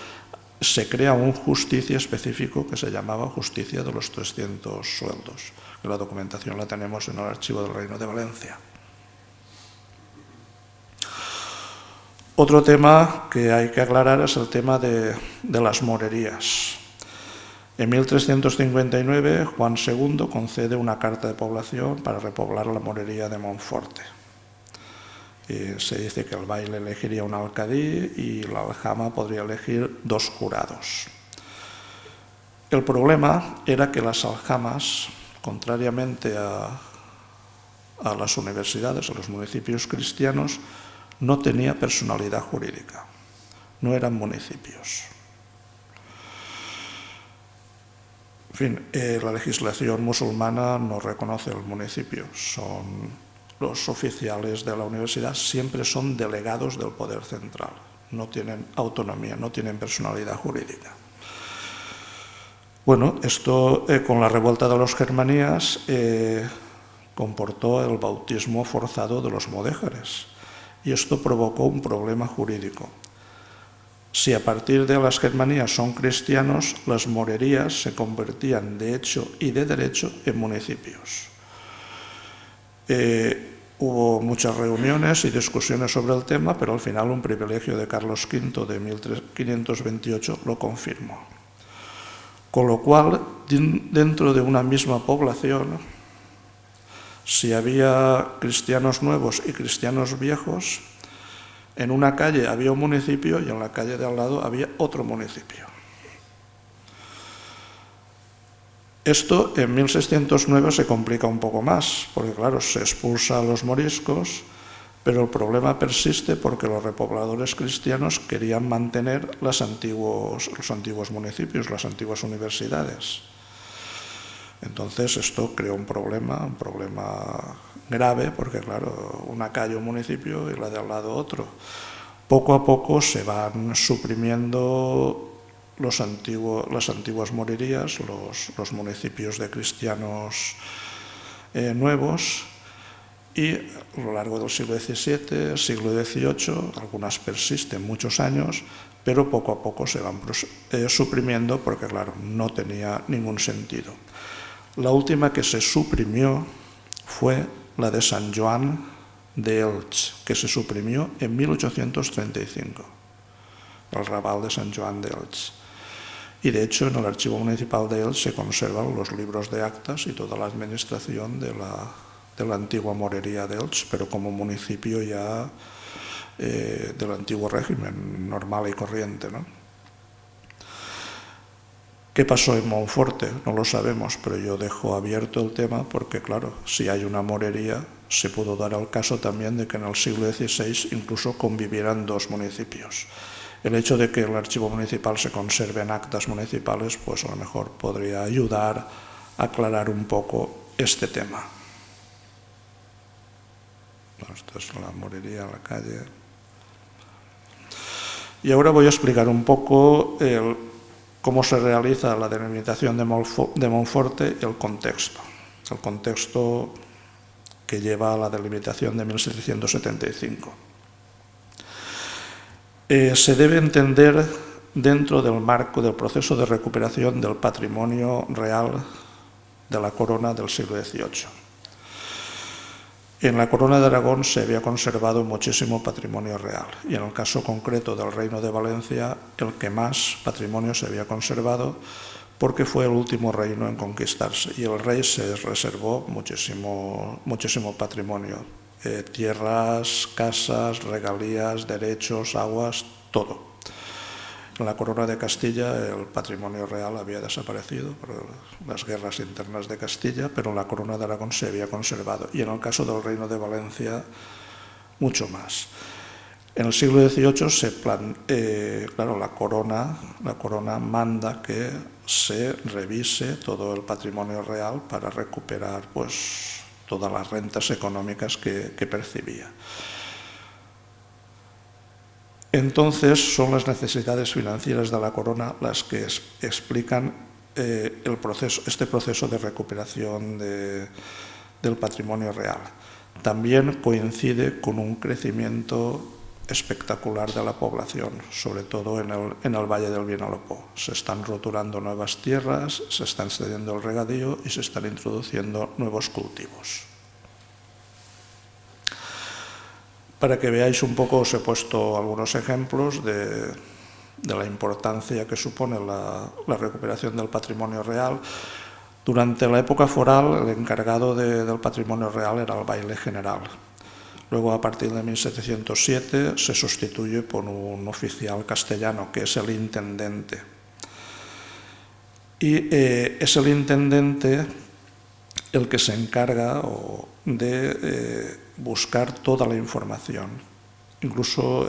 se crea un justicia específico que se llamaba Justicia de los 300 sueldos. La documentación la tenemos en el archivo del Reino de Valencia. Otro tema que hay que aclarar es el tema de las morerías. En 1359, Juan II concede una carta de población para repoblar la morería de Monforte. Se dice que el baile elegiría un alcadí y la aljama podría elegir 2 jurados. El problema era que las aljamas, contrariamente a las universidades, a los municipios cristianos, no tenía personalidad jurídica, no eran municipios. En fin, la legislación musulmana no reconoce el municipio. Los oficiales de la universidad siempre son delegados del poder central. No tienen autonomía, no tienen personalidad jurídica. Bueno, esto con la revuelta de los germanías comportó el bautismo forzado de los mudéjares. Y esto provocó un problema jurídico. Si a partir de las germanías son cristianos, las morerías se convertían de hecho y de derecho en municipios. Hubo muchas reuniones y discusiones sobre el tema, pero al final un privilegio de Carlos V de 1528 lo confirmó. Con lo cual, dentro de una misma población, si había cristianos nuevos y cristianos viejos, en una calle había un municipio y en la calle de al lado había otro municipio. Esto en 1609 se complica un poco más, porque claro, se expulsa a los moriscos, pero el problema persiste porque los repobladores cristianos querían mantener los antiguos municipios, las antiguas universidades. Entonces esto creó un problema grave, porque claro, una calle un municipio y la de al lado otro. Poco a poco se van suprimiendo las antiguas morerías, los municipios de cristianos nuevos, y a lo largo del siglo XVII, siglo XVIII, algunas persisten muchos años, pero poco a poco se van suprimiendo porque, claro, no tenía ningún sentido. La última que se suprimió fue la de San Joan de Elx, que se suprimió en 1835, el Raval de San Joan de Elx. Y de hecho en el Archivo Municipal de Elx se conservan los libros de actas y toda la administración de la antigua morería de Elx, pero como municipio ya del antiguo régimen, normal y corriente, ¿no? ¿Qué pasó en Monforte? No lo sabemos, pero yo dejo abierto el tema porque, claro, si hay una morería, se pudo dar el caso también de que en el siglo XVI incluso convivieran dos municipios. El hecho de que el archivo municipal se conserve en actas municipales, pues a lo mejor podría ayudar a aclarar un poco este tema. Bueno, esta es la morería, la calle. Y ahora voy a explicar un poco cómo se realiza la delimitación de Monforte y el contexto que lleva a la delimitación de 1775. Se debe entender dentro del marco del proceso de recuperación del patrimonio real de la corona del siglo XVIII. En la corona de Aragón se había conservado muchísimo patrimonio real y en el caso concreto del Reino de Valencia el que más patrimonio se había conservado porque fue el último reino en conquistarse y el rey se reservó muchísimo patrimonio, tierras, casas, regalías, derechos, aguas, todo. En la corona de Castilla el patrimonio real había desaparecido por las guerras internas de Castilla, pero en la corona de Aragón se había conservado y en el caso del Reino de Valencia mucho más. En el siglo XVIII claro, la corona manda que se revise todo el patrimonio real para recuperar pues, todas las rentas económicas que percibía. Entonces son las necesidades financieras de la corona las que explican este proceso de recuperación del patrimonio real. También coincide con un crecimiento espectacular de la población, sobre todo en el Valle del Vinalopó. Se están roturando nuevas tierras, se está excediendo el regadío y se están introduciendo nuevos cultivos. Para que veáis un poco, os he puesto algunos ejemplos de la importancia que supone la recuperación del patrimonio real. Durante la época foral, el encargado del patrimonio real era el baile general. Luego, a partir de 1707, se sustituye por un oficial castellano, que es el intendente. Y es el intendente el que se encarga de buscar toda la información. Incluso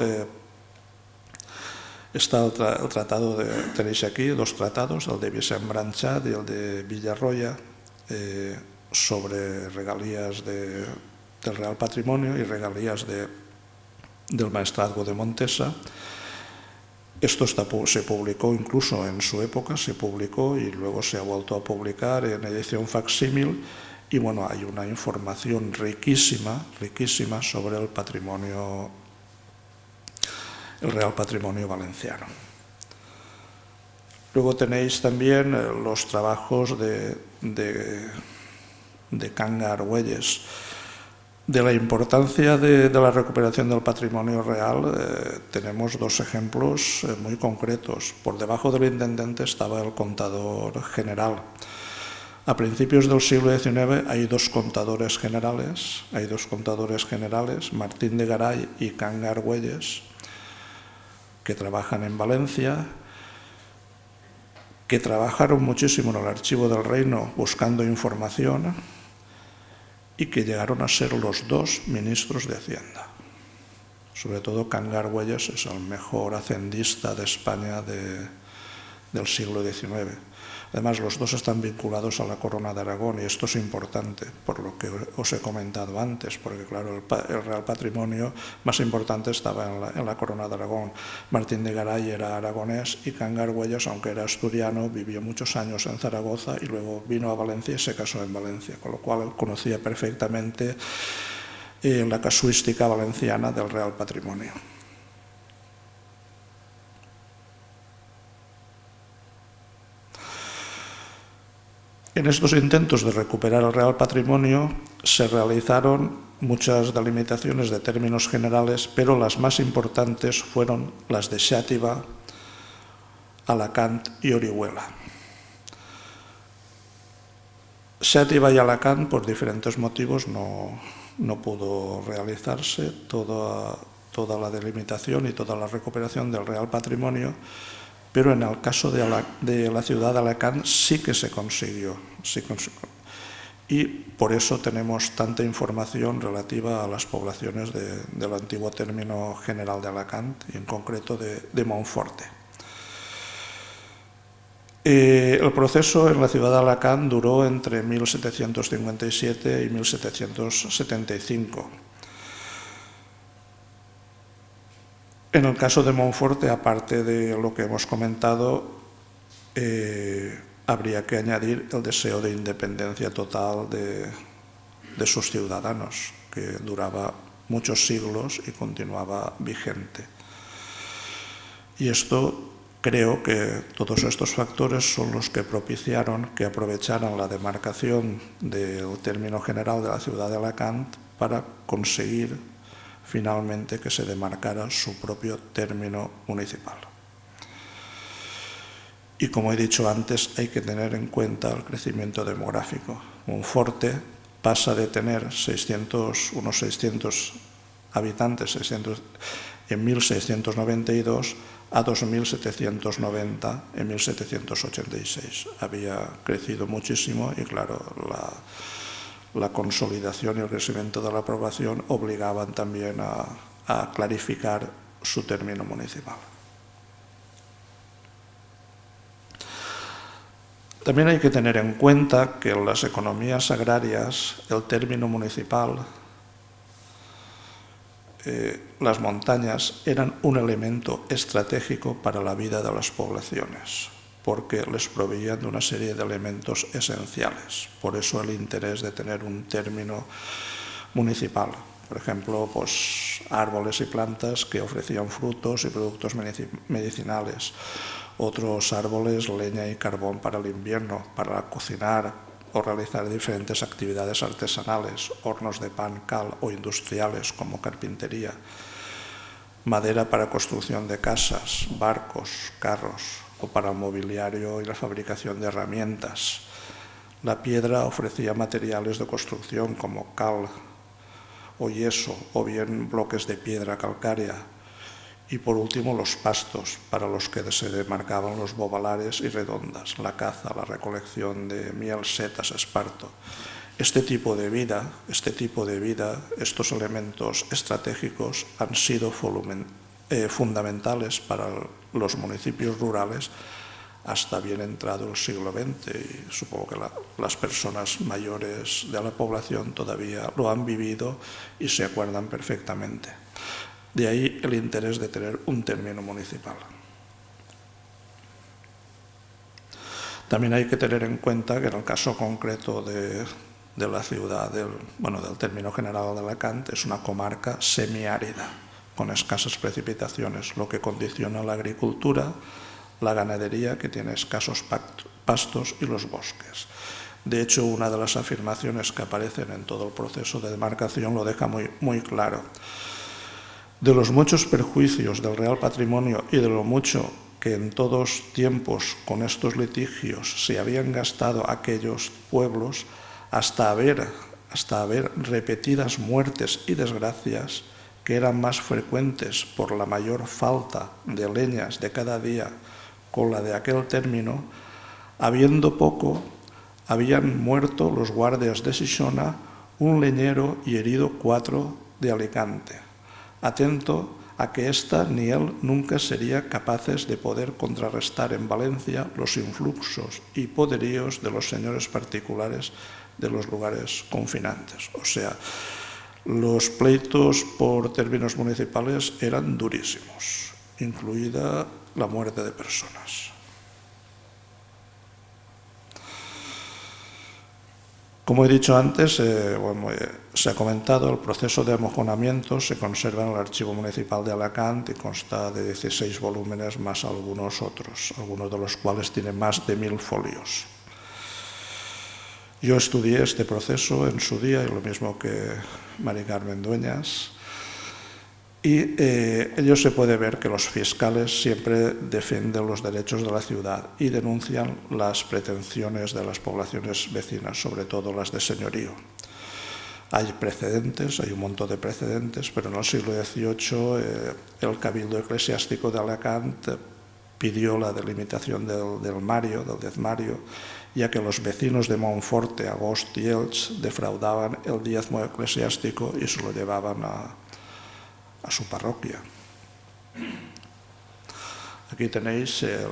está el tratado tenéis aquí dos tratados, el de Vicent Branchat y el de Villarroya, sobre regalías del Real Patrimonio y regalías del Maestrazgo de Montesa. Esto se publicó incluso en su época, se publicó y luego se ha vuelto a publicar en edición facsímil. Y bueno, hay una información riquísima sobre el Real Patrimonio valenciano. Luego tenéis también los trabajos de Canga Argüelles. De la importancia de la recuperación del patrimonio real tenemos dos ejemplos muy concretos. Por debajo del intendente estaba el contador general. A principios del siglo XIX hay dos contadores generales, Martín de Garay y Canga Argüelles, que trabajan en Valencia, que trabajaron muchísimo en el archivo del reino buscando información y que llegaron a ser los 2 ministros de Hacienda. Sobre todo Cangar Güelles es el mejor hacendista de España del siglo XIX. Además, los 2 están vinculados a la Corona de Aragón, y esto es importante, por lo que os he comentado antes, porque claro, el Real Patrimonio más importante estaba en la Corona de Aragón. Martín de Garay era aragonés y Cangar Güelles, aunque era asturiano, vivió muchos años en Zaragoza y luego vino a Valencia y se casó en Valencia, con lo cual él conocía perfectamente la casuística valenciana del Real Patrimonio. En estos intentos de recuperar el Real Patrimonio se realizaron muchas delimitaciones de términos generales, pero las más importantes fueron las de Xàtiva, Alacant y Orihuela. Xàtiva y Alacant, por diferentes motivos, no pudo realizarse toda la delimitación y toda la recuperación del Real Patrimonio, pero en el caso de la ciudad de Alacant sí que se consiguió. Y por eso tenemos tanta información relativa a las poblaciones del antiguo término general de Alacant y en concreto de Monforte. El proceso en la ciudad de Alacant duró entre 1757 y 1775. En el caso de Monforte, aparte de lo que hemos comentado, habría que añadir el deseo de independencia total de sus ciudadanos, que duraba muchos siglos y continuaba vigente. Y esto, creo que todos estos factores son los que propiciaron que aprovecharan la demarcación del término general de la ciudad de Alacant para conseguir finalmente que se demarcara su propio término municipal. Y como he dicho antes, hay que tener en cuenta el crecimiento demográfico. Monforte pasa de tener unos 600 habitantes en 1692 a 2.790 en 1786. Había crecido muchísimo y claro, la consolidación y el crecimiento de la población obligaban también a clarificar su término municipal. También hay que tener en cuenta que en las economías agrarias el término municipal, las montañas eran un elemento estratégico para la vida de las poblaciones, porque les proveían de una serie de elementos esenciales. Por eso el interés de tener un término municipal. Por ejemplo, pues, árboles y plantas que ofrecían frutos y productos medicinales. Otros árboles, leña y carbón para el invierno, para cocinar o realizar diferentes actividades artesanales, hornos de pan, cal o industriales como carpintería. Madera para construcción de casas, barcos, carros, o para el mobiliario y la fabricación de herramientas. La piedra ofrecía materiales de construcción como cal o yeso, o bien bloques de piedra calcárea. Y por último los pastos, para los que se demarcaban los bobalares y redondas, la caza, la recolección de miel, setas, esparto. Este tipo de vida, estos elementos estratégicos han sido fundamentales para los municipios rurales hasta bien entrado el siglo XX, y supongo que las personas mayores de la población todavía lo han vivido y se acuerdan perfectamente. De ahí el interés de tener un término municipal. También hay que tener en cuenta que en el caso concreto de la ciudad, del término general de Alacant, es una comarca semiárida, con escasas precipitaciones, lo que condiciona la agricultura, la ganadería, que tiene escasos pastos, y los bosques. De hecho, una de las afirmaciones que aparecen en todo el proceso de demarcación lo deja muy, muy claro. De los muchos perjuicios del Real Patrimonio y de lo mucho que en todos tiempos con estos litigios se habían gastado aquellos pueblos, hasta haber repetidas muertes y desgracias que eran más frecuentes por la mayor falta de leñas de cada día con la de aquel término, Habiendo poco, habían muerto los guardias de Xixona, un leñero y herido 4 de Alicante, atento a que ésta ni él nunca sería capaces de poder contrarrestar en Valencia los influxos y poderíos de los señores particulares de los lugares confinantes. O sea, los pleitos por términos municipales eran durísimos, incluida la muerte de personas. Como he dicho antes, se ha comentado, el proceso de amojonamiento se conserva en el Archivo Municipal de Alacant y consta de 16 volúmenes más algunos otros, algunos de los cuales tienen más de 1000 folios. Yo estudié este proceso en su día, y lo mismo que Mari Carmen Dueñas, y ello se puede ver que los fiscales siempre defienden los derechos de la ciudad y denuncian las pretensiones de las poblaciones vecinas, sobre todo las de señorío. Hay precedentes, hay un montón de precedentes, pero en el siglo XVIII el Cabildo Eclesiástico de Alacant pidió la delimitación del dezmario, ya que los vecinos de Monforte, Agost y Elx defraudaban el diezmo eclesiástico y se lo llevaban a su parroquia. Aquí tenéis el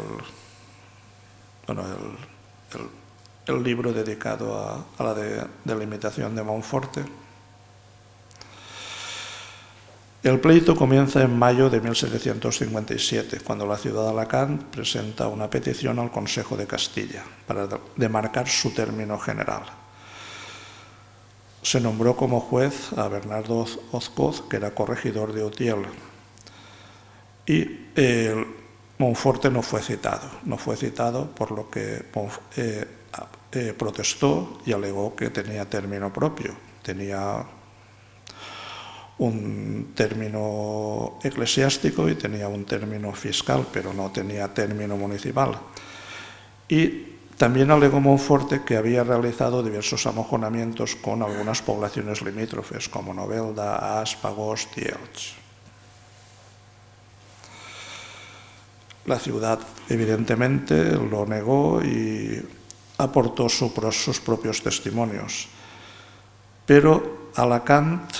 libro dedicado a la delimitación de Monforte. El pleito comienza en mayo de 1757, cuando la ciudad de Alacant presenta una petición al Consejo de Castilla para demarcar su término general. Se nombró como juez a Bernardo Ozcoz, que era corregidor de Utiel, y Monforte no fue citado, por lo que protestó y alegó que tenía término propio, tenía un término eclesiástico y tenía un término fiscal, pero no tenía término municipal. Y también alegó Monforte que había realizado diversos amojonamientos con algunas poblaciones limítrofes, como Novelda, Asp, Agost y Elx. La ciudad, evidentemente, lo negó y aportó sus propios testimonios. Pero Alacant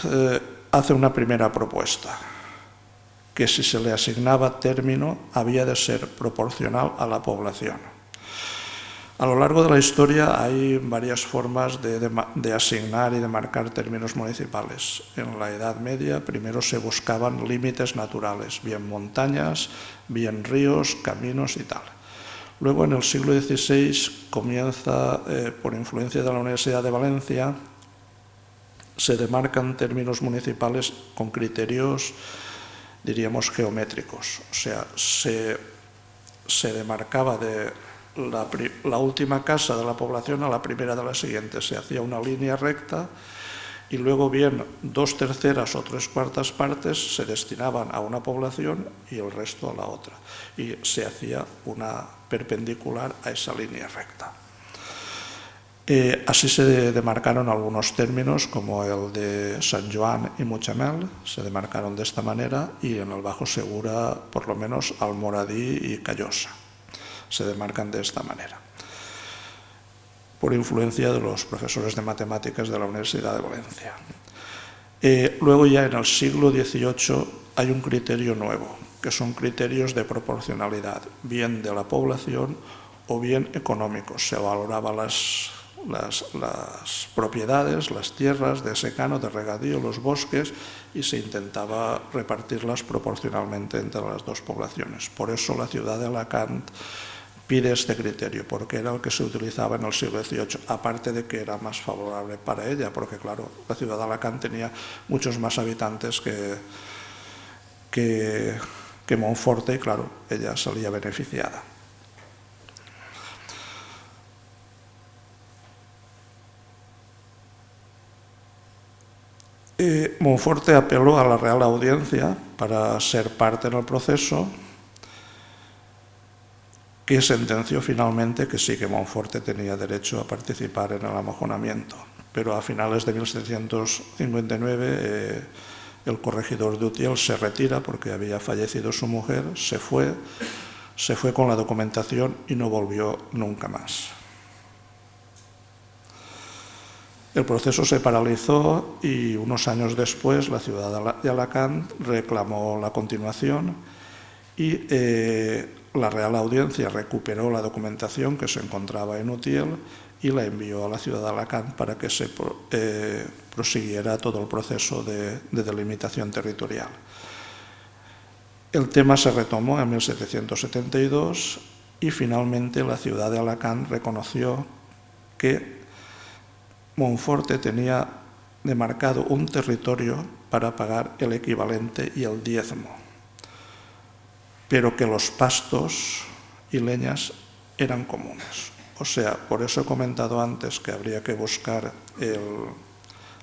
hace una primera propuesta, que si se le asignaba término había de ser proporcional a la población. A lo largo de la historia hay varias formas de asignar y de marcar términos municipales. En la Edad Media primero se buscaban límites naturales, bien montañas, bien ríos, caminos y tal. Luego en el siglo XVI comienza, por influencia de la Universidad de Valencia, se demarcan términos municipales con criterios, diríamos, geométricos. O sea, se demarcaba de la última casa de la población a la primera de la siguiente. Se hacía una línea recta y luego bien 2/3 o 3/4 partes se destinaban a una población y el resto a la otra. Y se hacía una perpendicular a esa línea recta. Así se demarcaron algunos términos, como el de San Joan y Mutxamel, se demarcaron de esta manera, y en el Bajo Segura, por lo menos, Almoradí y Callosa, se demarcan de esta manera, por influencia de los profesores de matemáticas de la Universidad de Valencia. Luego ya en el siglo XVIII hay un criterio nuevo, que son criterios de proporcionalidad, bien de la población o bien económicos. Se valoraban las propiedades, las tierras de secano, de regadío, los bosques, y se intentaba repartirlas proporcionalmente entre las dos poblaciones. Por eso la ciudad de Alacant pide este criterio, porque era el que se utilizaba en el siglo XVIII, aparte de que era más favorable para ella, porque claro, la ciudad de Alacant tenía muchos más habitantes que Monforte, y claro, ella salía beneficiada. Monforte apeló a la Real Audiencia para ser parte en el proceso, que sentenció finalmente que sí, que Monforte tenía derecho a participar en el amojonamiento. Pero a finales de 1759 el corregidor de Utiel se retira porque había fallecido su mujer, se fue, Se fue con la documentación y no volvió nunca más. El proceso se paralizó y unos años después la ciudad de Alacant reclamó la continuación y la Real Audiencia recuperó la documentación que se encontraba en Utiel y la envió a la ciudad de Alacant para que se prosiguiera todo el proceso de delimitación territorial. El tema se retomó en 1772 y finalmente la ciudad de Alacant reconoció que Monforte tenía demarcado un territorio para pagar el equivalente y el diezmo, pero que los pastos y leñas eran comunes. O sea, por eso he comentado antes que habría que buscar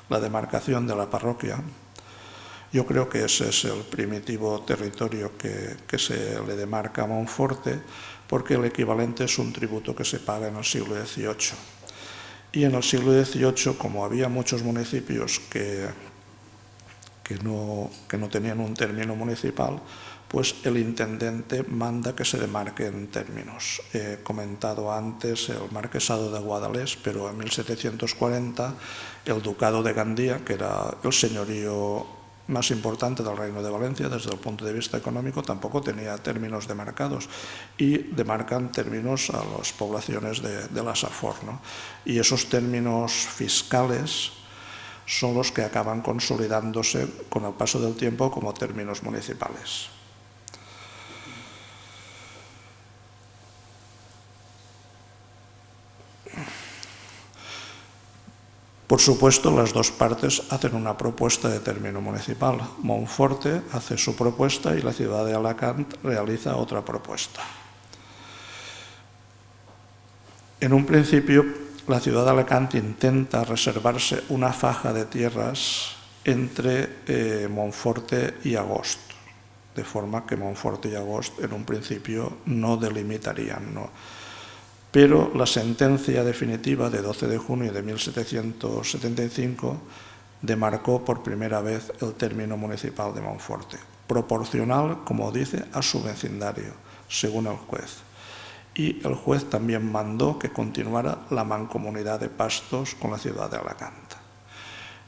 la demarcación de la parroquia. Yo creo que ese es el primitivo territorio que se le demarca a Monforte, porque el equivalente es un tributo que se paga en el siglo XVIII. Y en el siglo XVIII, como había muchos municipios que no tenían un término municipal, pues el intendente manda que se demarquen términos. He comentado antes el marquesado de Guadalest, pero en 1740 el ducado de Gandía, que era el señorío más importante del Reino de Valencia desde el punto de vista económico, tampoco tenía términos demarcados y demarcan términos a las poblaciones de la Safor, ¿no? Y esos términos fiscales son los que acaban consolidándose con el paso del tiempo como términos municipales. Por supuesto, las dos partes hacen una propuesta de término municipal. Monforte hace su propuesta y la ciudad de Alacant realiza otra propuesta. En un principio, la ciudad de Alacant intenta reservarse una faja de tierras entre Monforte y Agost, de forma que Monforte y Agost en un principio no delimitarían, ¿no? Pero la sentencia definitiva de 12 de junio de 1775 demarcó por primera vez el término municipal de Monforte, proporcional, como dice, a su vecindario, según el juez. Y el juez también mandó que continuara la mancomunidad de pastos con la ciudad de Alacant.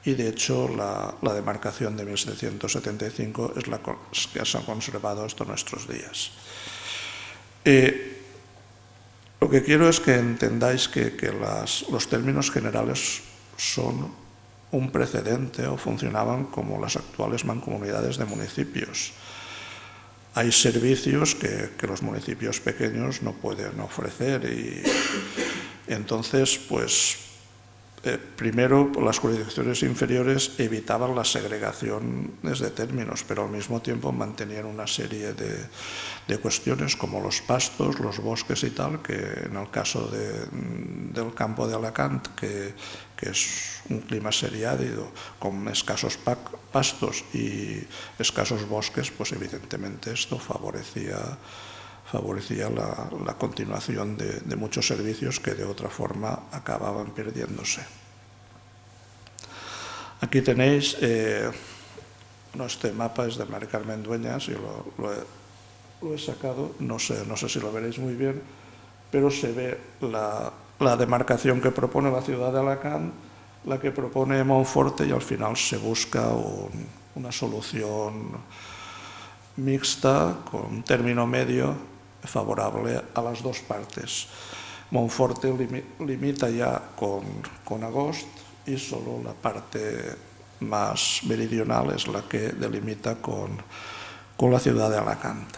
Y de hecho la demarcación de 1775 es la que se ha conservado hasta nuestros días. Lo que quiero es que entendáis que los términos generales son un precedente o funcionaban como las actuales mancomunidades de municipios. Hay servicios que los municipios pequeños no pueden ofrecer y entonces, pues, primero las jurisdicciones inferiores evitaban las segregaciones de términos, pero al mismo tiempo mantenían una serie de cuestiones como los pastos, los bosques y tal, que en el caso del campo de Alacant, que es un clima semiárido con escasos pastos y escasos bosques, pues evidentemente esto favorecía la continuación de muchos servicios que de otra forma acababan perdiéndose. Aquí tenéis, este mapa es de Mari Carmen Dueñas y lo he sacado, no sé si lo veréis muy bien, pero se ve la demarcación que propone la ciudad de Alacant, la que propone Monforte y al final se busca una solución mixta con término medio favorable a las dos partes. Monforte limita ya con Agost y solo la parte más meridional es la que delimita con la ciudad de Alacant.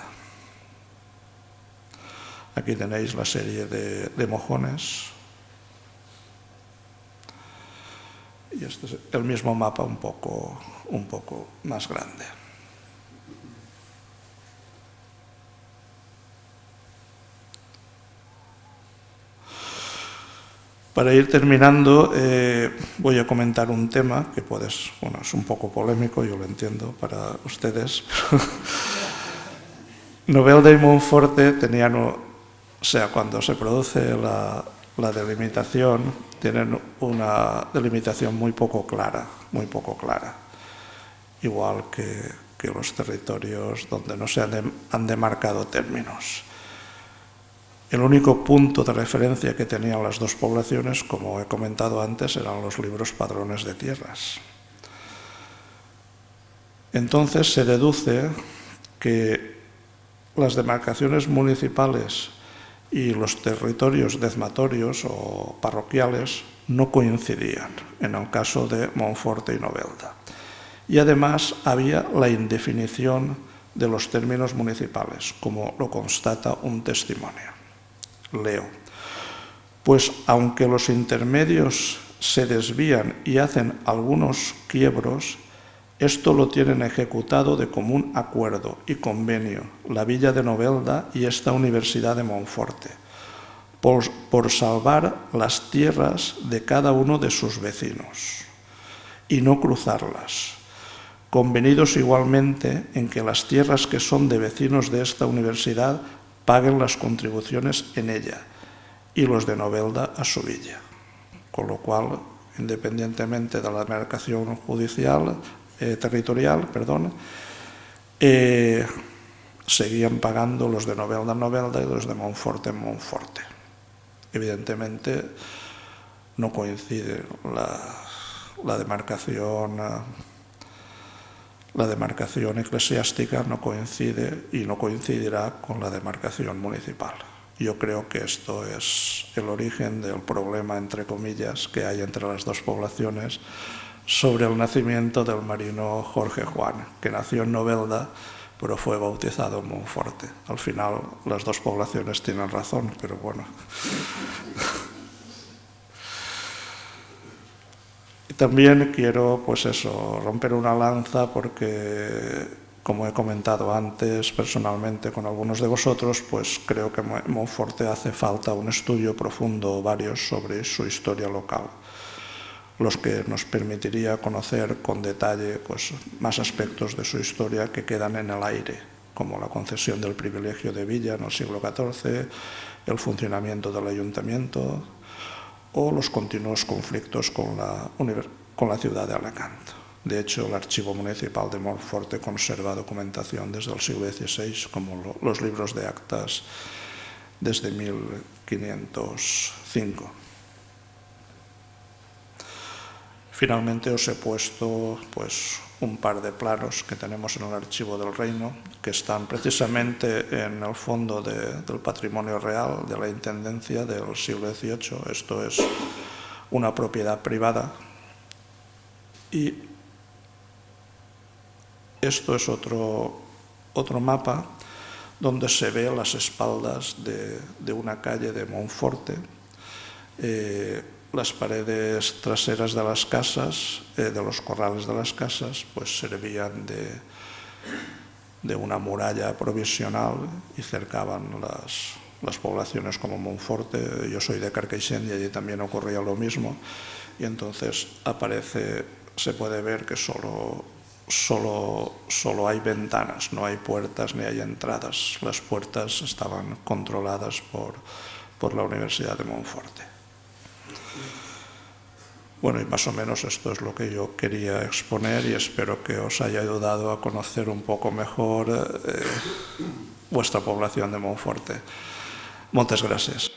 Aquí tenéis la serie de mojones y este es el mismo mapa un poco más grande. Para ir terminando, voy a comentar un tema que es un poco polémico, yo lo entiendo para ustedes. Novelda y Monforte tenían, cuando se produce la delimitación, tienen una delimitación muy poco clara, igual que los territorios donde no se han demarcado términos. El único punto de referencia que tenían las dos poblaciones, como he comentado antes, eran los libros padrones de tierras. Entonces se deduce que las demarcaciones municipales y los territorios dezmatorios o parroquiales no coincidían en el caso de Monforte y Novelda. Y además había la indefinición de los términos municipales, como lo constata un testimonio. Leo. Pues aunque los intermedios se desvían y hacen algunos quiebros, esto lo tienen ejecutado de común acuerdo y convenio la villa de Novelda y esta Universidad de Monforte, por salvar las tierras de cada uno de sus vecinos y no cruzarlas, convenidos igualmente en que las tierras que son de vecinos de esta universidad paguen las contribuciones en ella y los de Novelda a su villa. Con lo cual, independientemente de la demarcación judicial, territorial, seguían pagando los de Novelda en Novelda y los de Monforte en Monforte. Evidentemente no coincide la demarcación eclesiástica, no coincide y no coincidirá con la demarcación municipal. Yo creo que esto es el origen del problema, entre comillas, que hay entre las dos poblaciones sobre el nacimiento del marino Jorge Juan, que nació en Novelda, pero fue bautizado en Monforte. Al final, las dos poblaciones tienen razón, pero bueno. Y también quiero, pues eso, romper una lanza porque, como he comentado antes personalmente con algunos de vosotros, pues creo que en Monforte hace falta un estudio profundo, varios, sobre su historia local, los que nos permitiría conocer con detalle pues, más aspectos de su historia que quedan en el aire, como la concesión del privilegio de villa en el siglo XIV, el funcionamiento del ayuntamiento o los continuos conflictos con la ciudad de Alacant. De hecho, el Archivo Municipal de Monforte conserva documentación desde el siglo XVI, como los libros de actas desde 1505. Finalmente os he puesto pues, un par de planos que tenemos en el Archivo del Reino, que están precisamente en el fondo del patrimonio real de la Intendencia del siglo XVIII. Esto es una propiedad privada y esto es otro mapa donde se ve las espaldas de una calle de Monforte. Las paredes traseras de las casas, de los corrales de las casas, pues servían de una muralla provisional y cercaban las poblaciones como Monforte. Yo soy de Carcaixent y allí también ocurría lo mismo. Y entonces se puede ver que solo hay ventanas, no hay puertas ni hay entradas. Las puertas estaban controladas por la Universidad de Monforte. Bueno, y más o menos esto es lo que yo quería exponer y espero que os haya ayudado a conocer un poco mejor vuestra población de Monforte. Muchas gracias.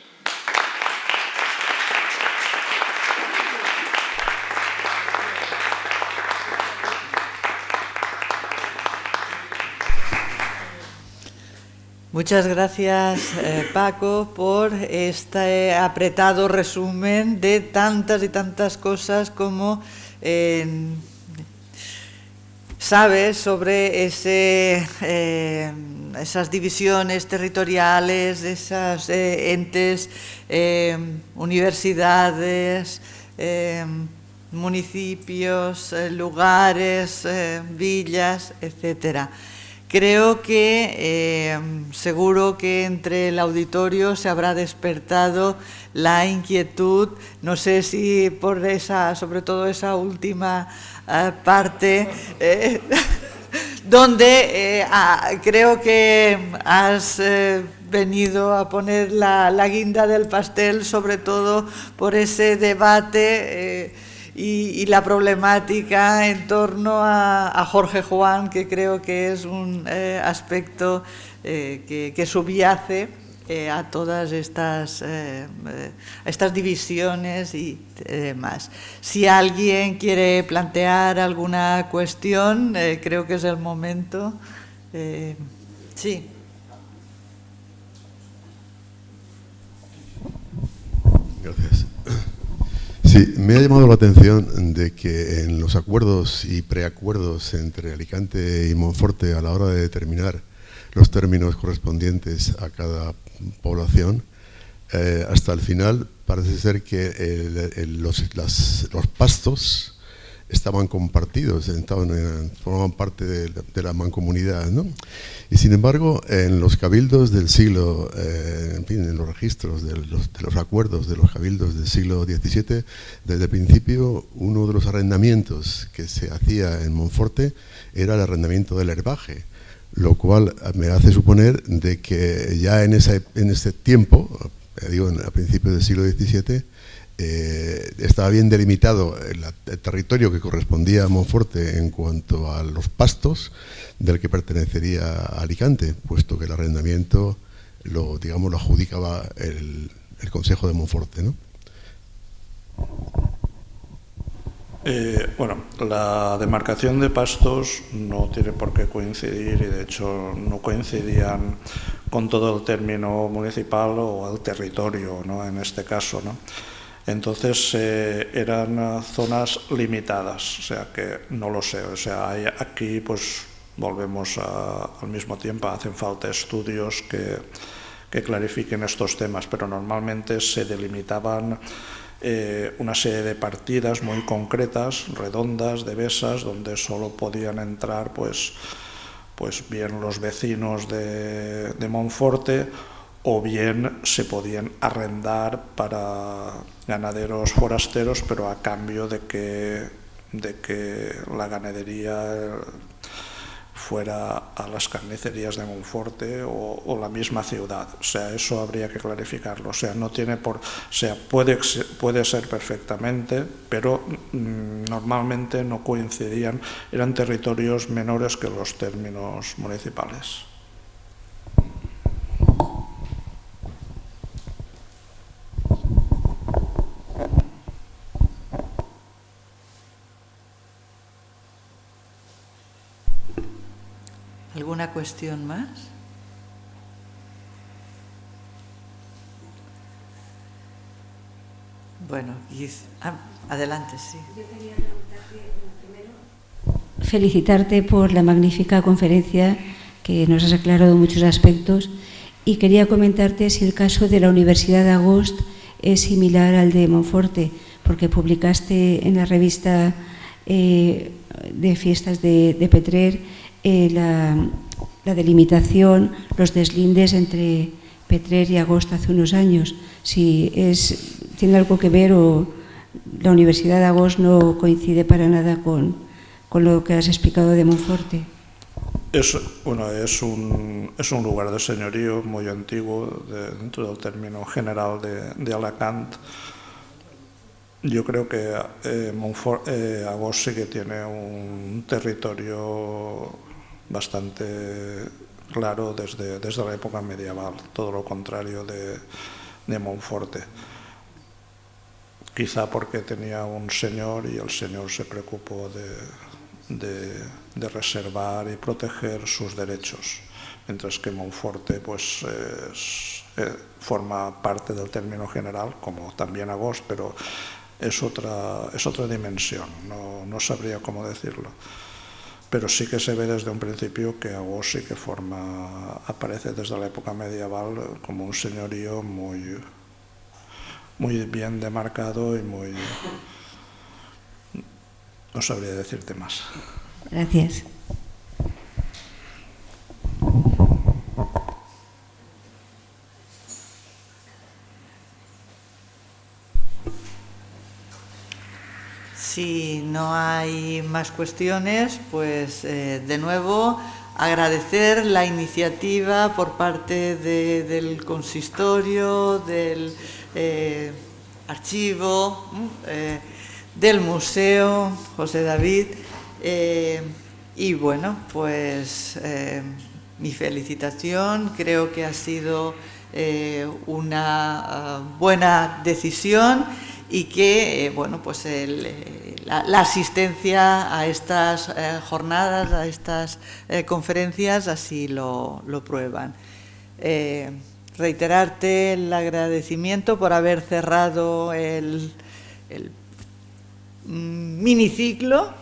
Muchas gracias, Paco, por este apretado resumen de tantas y tantas cosas como sabes sobre esas divisiones territoriales, esas entes, universidades, municipios, lugares, villas, etcétera. Creo que seguro que entre el auditorio se habrá despertado la inquietud, no sé si por sobre todo esa última parte, donde creo que has venido a poner la guinda del pastel, sobre todo por ese debate y la problemática en torno a Jorge Juan, que creo que es un aspecto que subyace a todas estas divisiones y demás. Si alguien quiere plantear alguna cuestión, creo que es el momento. Sí. Gracias. Sí, me ha llamado la atención de que en los acuerdos y preacuerdos entre Alicante y Monforte a la hora de determinar los términos correspondientes a cada población, hasta el final parece ser que los pastos estaban compartidos, formaban parte de la mancomunidad, ¿no? Y sin embargo, en los cabildos del siglo, en fin, en los registros de los acuerdos de los cabildos del siglo XVII, desde el principio, uno de los arrendamientos que se hacía en Monforte era el arrendamiento del herbaje, lo cual me hace suponer de que ya en ese tiempo, digo, a principios del siglo XVII, estaba bien delimitado el territorio que correspondía a Monforte en cuanto a los pastos del que pertenecería a Alicante, puesto que el arrendamiento lo adjudicaba el Consejo de Monforte, ¿no? Bueno, la demarcación de pastos no tiene por qué coincidir y de hecho no coincidían con todo el término municipal o el territorio, ¿no? En este caso, ¿no? Entonces eran zonas limitadas, o sea que no lo sé, o sea, aquí pues volvemos al mismo tiempo, hacen falta estudios que clarifiquen estos temas, pero normalmente se delimitaban una serie de partidas muy concretas, redondas, de besas, donde solo podían entrar pues bien los vecinos de Monforte, o bien se podían arrendar para ganaderos forasteros, pero a cambio de que la ganadería fuera a las carnicerías de Monforte o la misma ciudad. O sea, eso habría que clarificarlo. O sea, no tiene o sea, puede ser perfectamente, pero normalmente no coincidían, eran territorios menores que los términos municipales. ¿Alguna cuestión más? Bueno, adelante, sí. Yo quería preguntarte primero, felicitarte por la magnífica conferencia, que nos has aclarado muchos aspectos, y quería comentarte si el caso de la Universidad de Agost es similar al de Monforte, porque publicaste en la revista de fiestas de Petrer la delimitación, los deslindes entre Petrer y Agost hace unos años. Si tiene algo que ver o la Universidad de Agost no coincide para nada con lo que has explicado de Monforte. Es un lugar de señorío muy antiguo dentro del término general de Alacant. Yo creo que Agost sí que tiene un territorio bastante claro desde la época medieval, todo lo contrario de Monforte. Quizá porque tenía un señor y el señor se preocupó de reservar y proteger sus derechos, mientras que Monforte pues forma parte del término general, como también Agost, pero es otra dimensión, no sabría cómo decirlo. Pero sí que se ve desde un principio que Agost sí que aparece desde la época medieval como un señorío muy bien demarcado y no sabría decirte más. Gracias. Si no hay más cuestiones, pues de nuevo agradecer la iniciativa por parte del consistorio, del archivo, del museo, José David, y bueno, pues mi felicitación. Creo que ha sido una buena decisión y que bueno, pues la asistencia a estas jornadas, a estas conferencias, así lo prueban. Reiterarte el agradecimiento por haber cerrado el miniciclo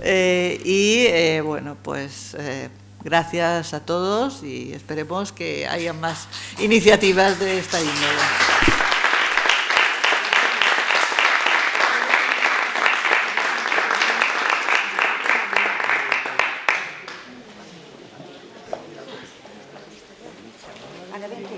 y bueno, pues gracias a todos y esperemos que haya más iniciativas de esta índole. A la 20.